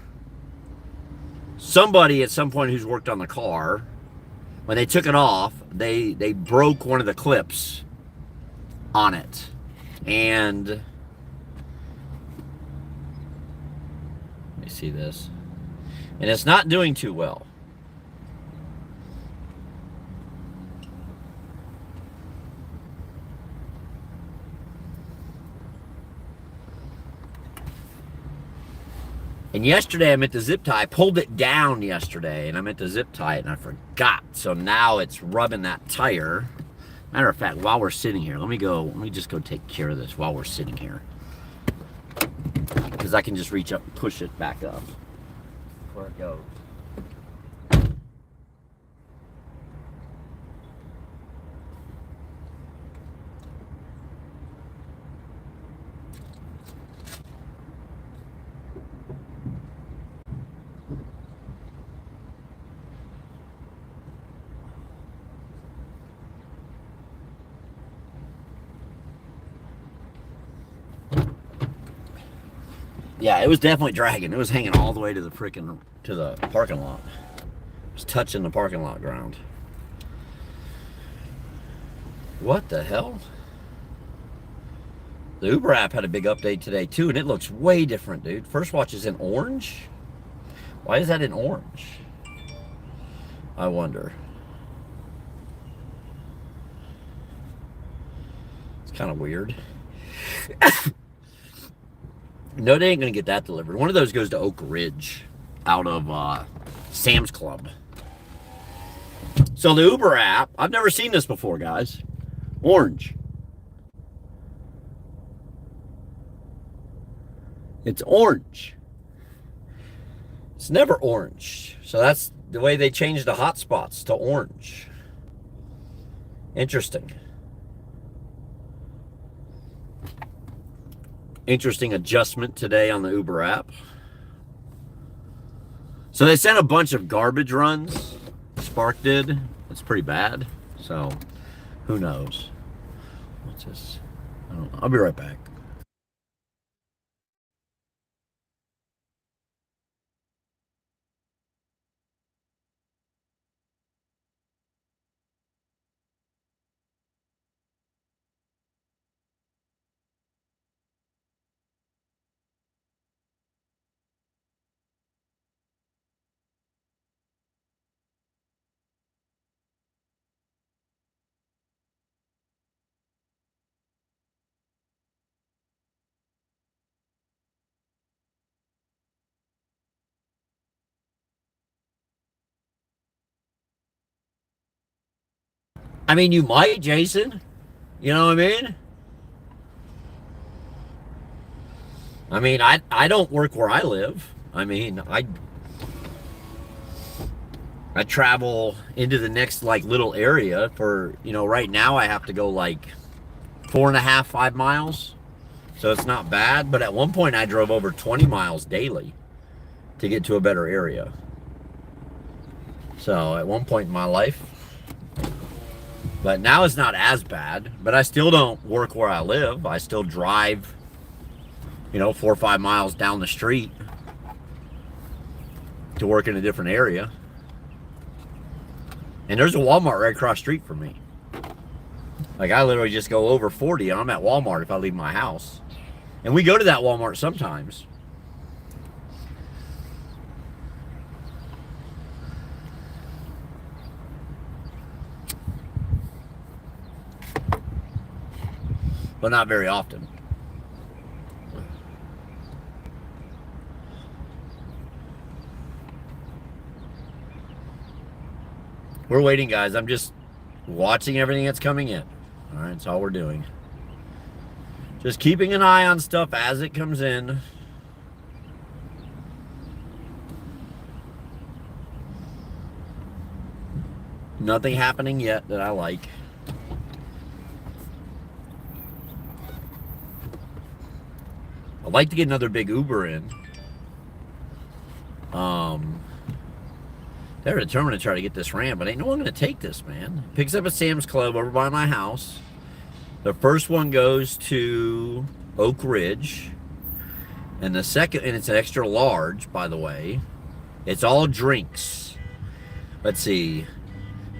somebody at some point who's worked on the car, when they took it off, they broke one of the clips on it, and let me see this, and it's not doing too well. And yesterday I meant to zip tie. I pulled it down yesterday and I meant to zip tie it and I forgot. So now it's rubbing that tire. Matter of fact, while we're sitting here, let me just go take care of this while we're sitting here. Because I can just reach up and push it back up where it goes. Yeah, it was definitely dragging. It was hanging all the way to the parking lot. It was touching the parking lot ground. What the hell? The Uber app had a big update today too, and it looks way different, dude. First watch is in orange. Why is that in orange? I wonder. It's kind of weird. No, they ain't gonna get that delivered. One of those goes to Oak Ridge out of Sam's Club. So the Uber app, I've never seen this before, guys. Orange. It's orange. It's never orange. So that's the way they changed the hotspots to orange. Interesting. Interesting adjustment today on the Uber app. So they sent a bunch of garbage runs. Spark did. It's pretty bad. So who knows? What's this? I don't know. I'll be right back. I mean, you might, Jason. You know what I mean? I don't work where I live. I travel into the next like little area for, right now I have to go like 4.5, 5 miles. So it's not bad. But at one point I drove over 20 miles daily to get to a better area. So at one point in my life, but now it's not as bad, but I still don't work where I live. I still drive, 4 or 5 miles down the street to work in a different area. And there's a Walmart right across the street from me. Like I literally just go over 40 and I'm at Walmart if I leave my house. And we go to that Walmart sometimes. But not very often. We're waiting, guys. I'm just watching everything that's coming in. All right, that's all we're doing. Just keeping an eye on stuff as it comes in. Nothing happening yet that I like. I'd like to get another big Uber in. They're determined to try to get this ramp, but ain't no one going to take this, man. Picks up a Sam's Club over by my house. The first one goes to Oak Ridge. And the second, and it's an extra large, by the way. It's all drinks. Let's see.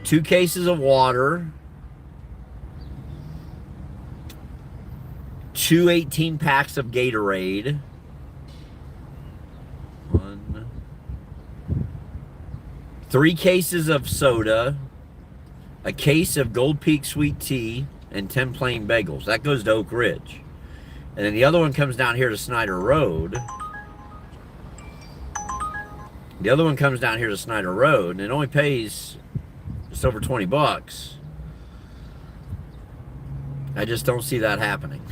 2 cases of water. 2 18-packs of Gatorade. 3 cases of soda, a case of Gold Peak sweet tea, and 10 plain bagels. That goes to Oak Ridge. And then the other one comes down here to Snyder Road. The other one comes down here to Snyder Road, and it only pays just over 20 bucks. I just don't see that happening.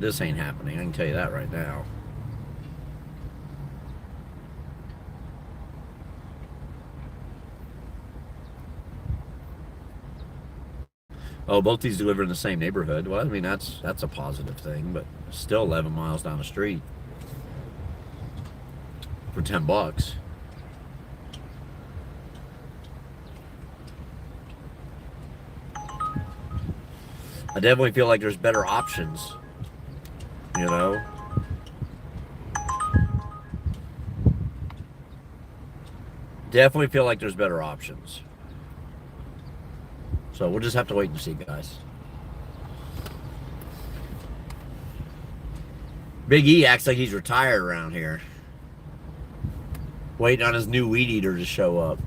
This ain't happening, I can tell you that right now. Oh, both these deliver in the same neighborhood. Well, I mean, that's a positive thing, but still 11 miles down the street for 10 bucks. I definitely feel like there's better options, Definitely feel like there's better options. So we'll just have to wait and see, guys. Big E acts like he's retired around here. Waiting on his new weed eater to show up.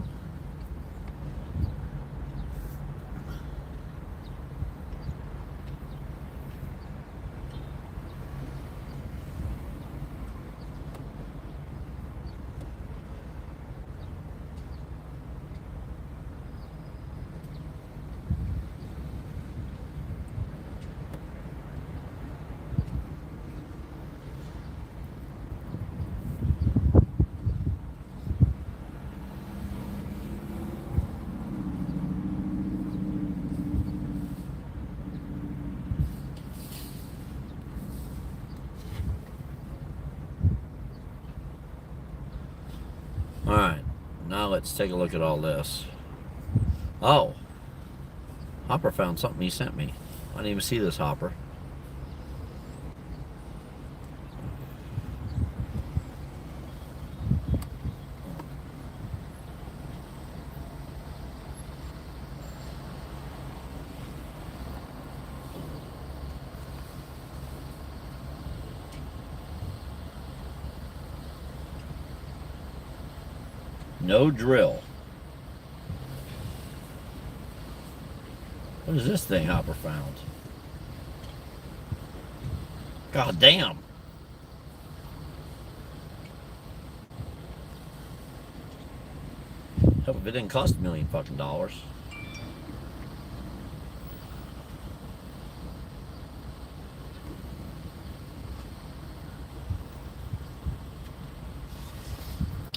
let's take a look at all this. Oh, Hopper found something he sent me. I didn't even see this, Hopper. No drill. What is this thing Hopper found? God damn. Hope if it didn't cost $1 million fucking dollars.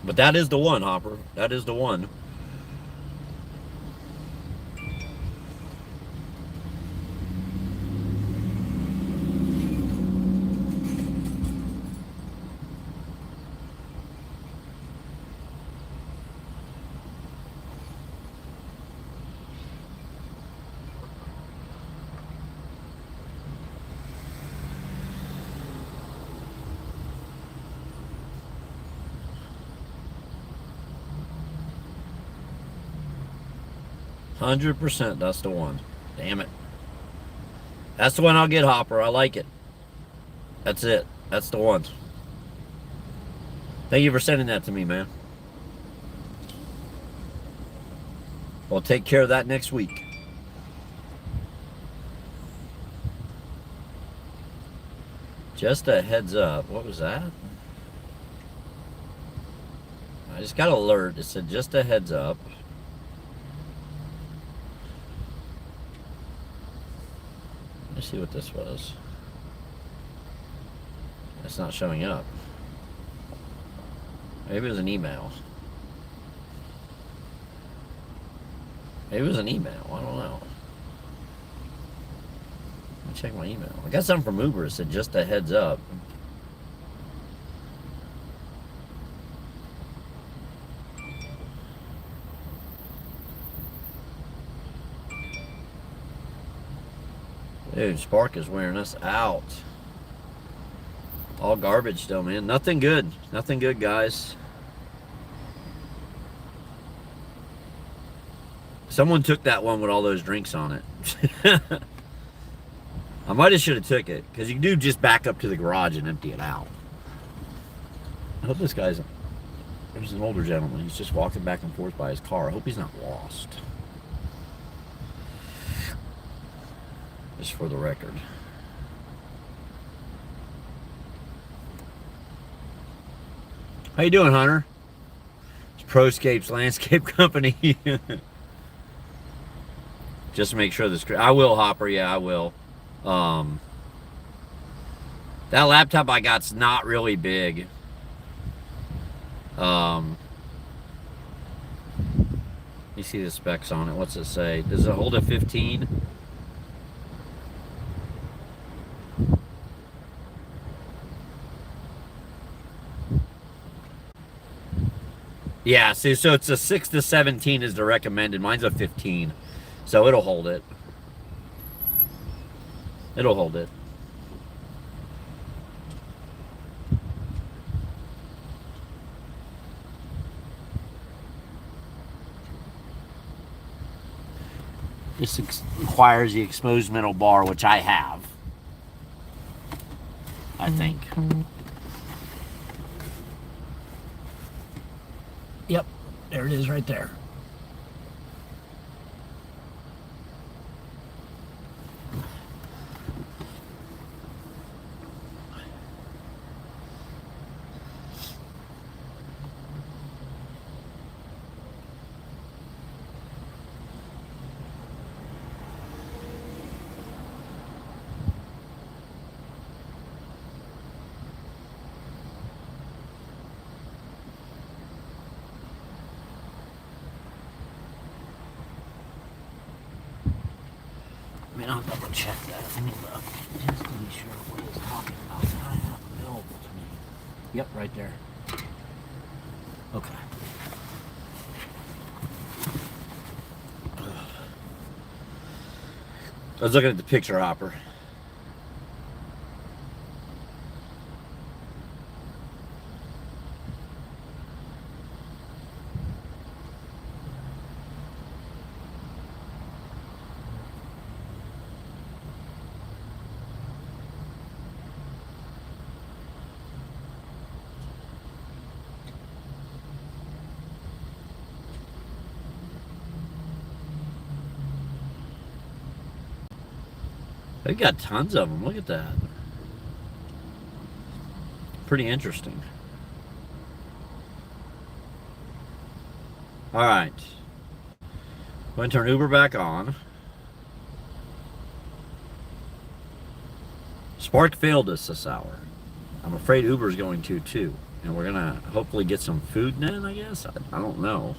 But that is the one, Hopper. That is the one. %, that's the one. Damn it. That's the one I'll get, Hopper. I like it. That's it. That's the one. Thank you for sending that to me, man. We'll take care of that next week. Just a heads up. What was that? I just got an alert. It said just a heads up. Let's see what this was. It's not showing up. Maybe it was an email. Maybe it was an email. I don't know. Let me check my email. I got something from Uber. It said just a heads up. Dude, Spark is wearing us out. All garbage still, man. Nothing good. Nothing good, guys. Someone took that one with all those drinks on it. I might have should have took it, because you do just back up to the garage and empty it out. I hope this guy's... There's an older gentleman. He's just walking back and forth by his car. I hope he's not lost. Just for the record. How you doing, Hunter? It's Proscapes Landscape Company. Just to make sure this... I will, Hopper. Yeah, I will. That laptop I got's not really big. You see the specs on it. What's it say? Does it hold a 15? Yeah, see, so it's a 6 to 17 is the recommended. Mine's a 15. So it'll hold it. It'll hold it. This requires the exposed metal bar, which I have. I think. Yep, there it is right there. I mean, I'll double check that. Let me look. Just to be sure what he's talking about that I have available to me. Yep, right there. Okay. was looking at the picture hopper. They got tons of them. Look at that. Pretty interesting. All right. I'm going to turn Uber back on. Spark failed us this hour. I'm afraid Uber's going to too. And we're going to hopefully get some food in, I guess. I don't know.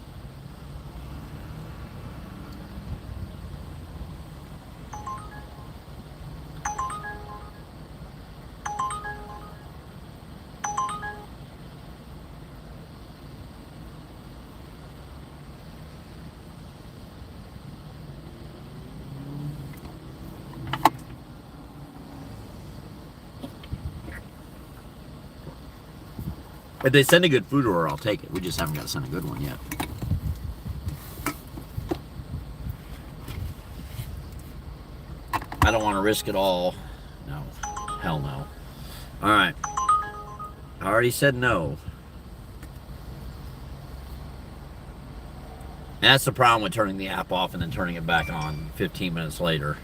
If they send a good food order, I'll take it. We just haven't got to send a good one yet. I don't want to risk it all. No. Hell no. All right. I already said no. And that's the problem with turning the app off and then turning it back on 15 minutes later.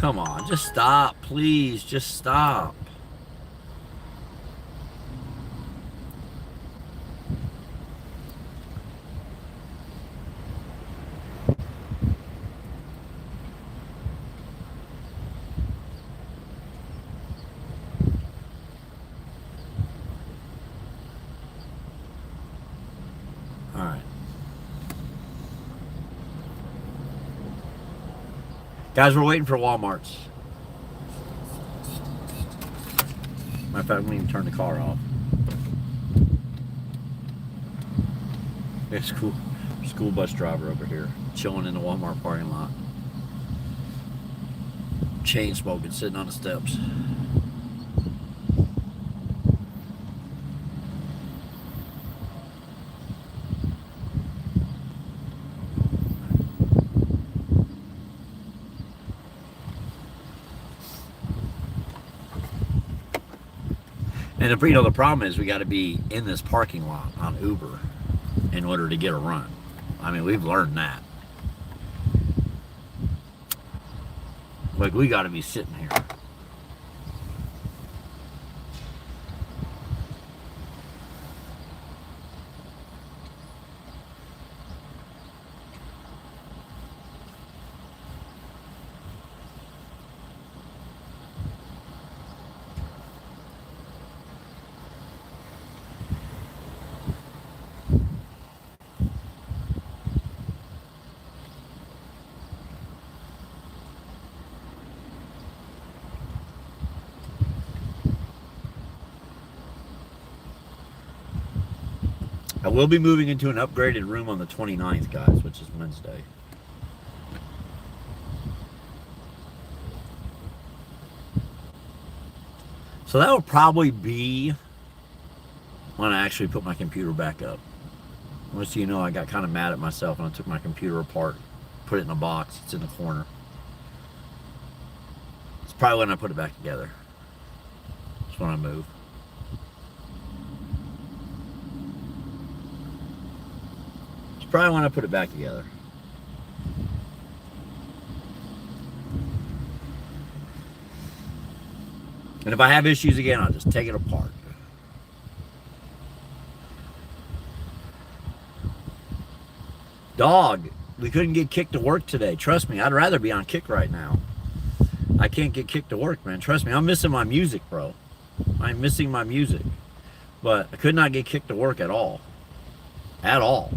Come on, just stop, please. Just stop. All right. Guys, we're waiting for Walmart's. Matter of fact, I'm going to turn the car off. It's cool. School bus driver over here, chilling in the Walmart parking lot. Chain smoking, sitting on the steps. And the problem is we got to be in this parking lot on Uber in order to get a run. I mean, we've learned that. Like, we got to be sitting here. I will be moving into an upgraded room on the 29th, guys, which is Wednesday. So that will probably be when I actually put my computer back up. Most of you know I got kind of mad at myself when I took my computer apart, put it in a box. It's in the corner. It's probably when I put it back together. It's when I move. Probably when I put it back together. And if I have issues again, I'll just take it apart. Dog, we couldn't get kicked to work today. Trust me, I'd rather be on kick right now. I can't get kicked to work, man. Trust me, I'm missing my music, bro. I'm missing my music. But I could not get kicked to work at all. At all.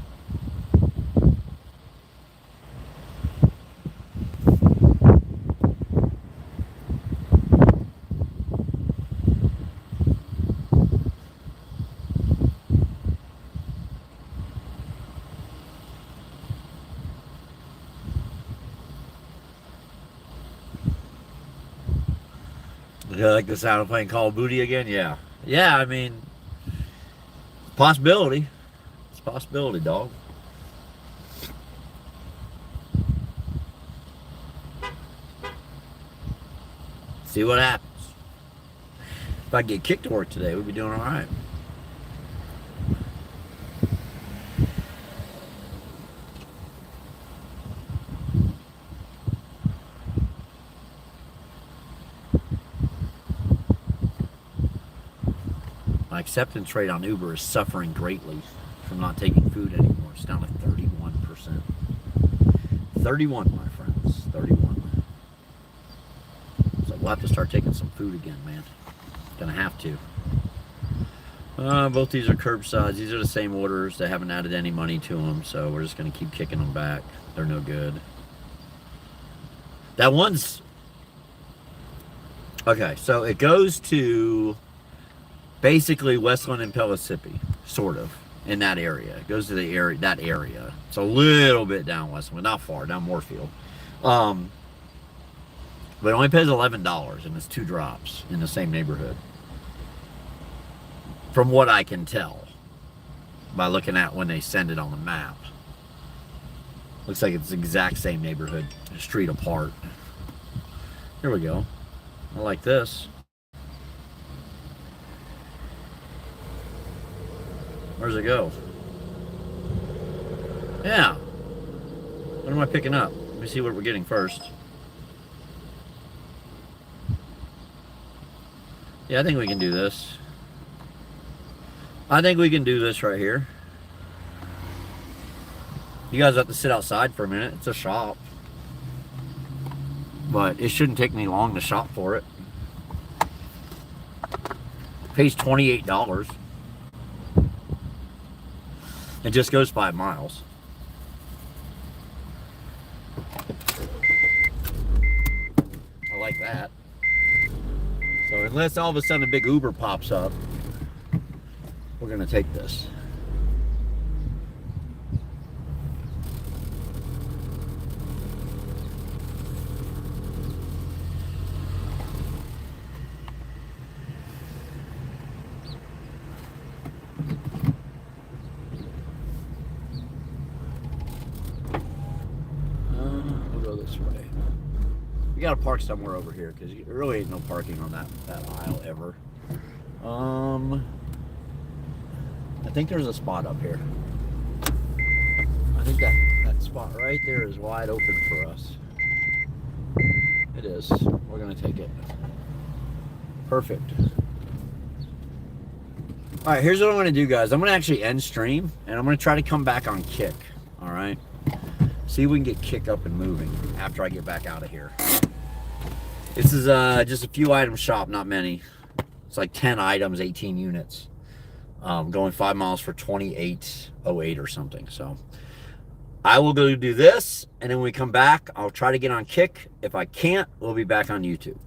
You like the sound of playing Call of Duty again? Yeah. Yeah, I mean, possibility. It's a possibility, dog. See what happens. If I get kicked to work today, we'd be doing all right. My acceptance rate on Uber is suffering greatly from not taking food anymore. It's down to 31%. 31, my friends. 31. So we'll have to start taking some food again, man. Gonna have to. Both these are curbsides. These are the same orders. They haven't added any money to them, so we're just gonna keep kicking them back. They're no good. That one's... Okay, so it goes to... basically Westland and Pellissippi, sort of, in that area. It goes to the area, that area. It's a little bit down Westland, not far, down Moorfield. But it only pays $11, and it's 2 drops in the same neighborhood. From what I can tell, by looking at when they send it on the map. Looks like it's the exact same neighborhood, a street apart. Here we go. I like this. Where's it go? Yeah. What am I picking up? Let me see what we're getting first. Yeah, I think we can do this. I think we can do this right here. You guys have to sit outside for a minute. It's a shop. But it shouldn't take me long to shop for it. It pays $28. It just goes 5 miles. I like that. So unless all of a sudden a big Uber pops up, we're gonna take this. We'll go this way. We gotta park somewhere over here because there really ain't no parking on that aisle ever. I think there's a spot up here. I think that spot right there is wide open for us. It is. We're gonna take it. Perfect. All right, here's what I'm gonna do, guys. I'm gonna actually end stream, and I'm gonna try to come back on Kick. All right. See if we can get Kick up and moving after I get back out of here. This is just a few item shop, not many. It's like 10 items, 18 units. Going 5 miles for $28.08 or something. So I will go do this, and then when we come back, I'll try to get on Kick. If I can't, we'll be back on YouTube.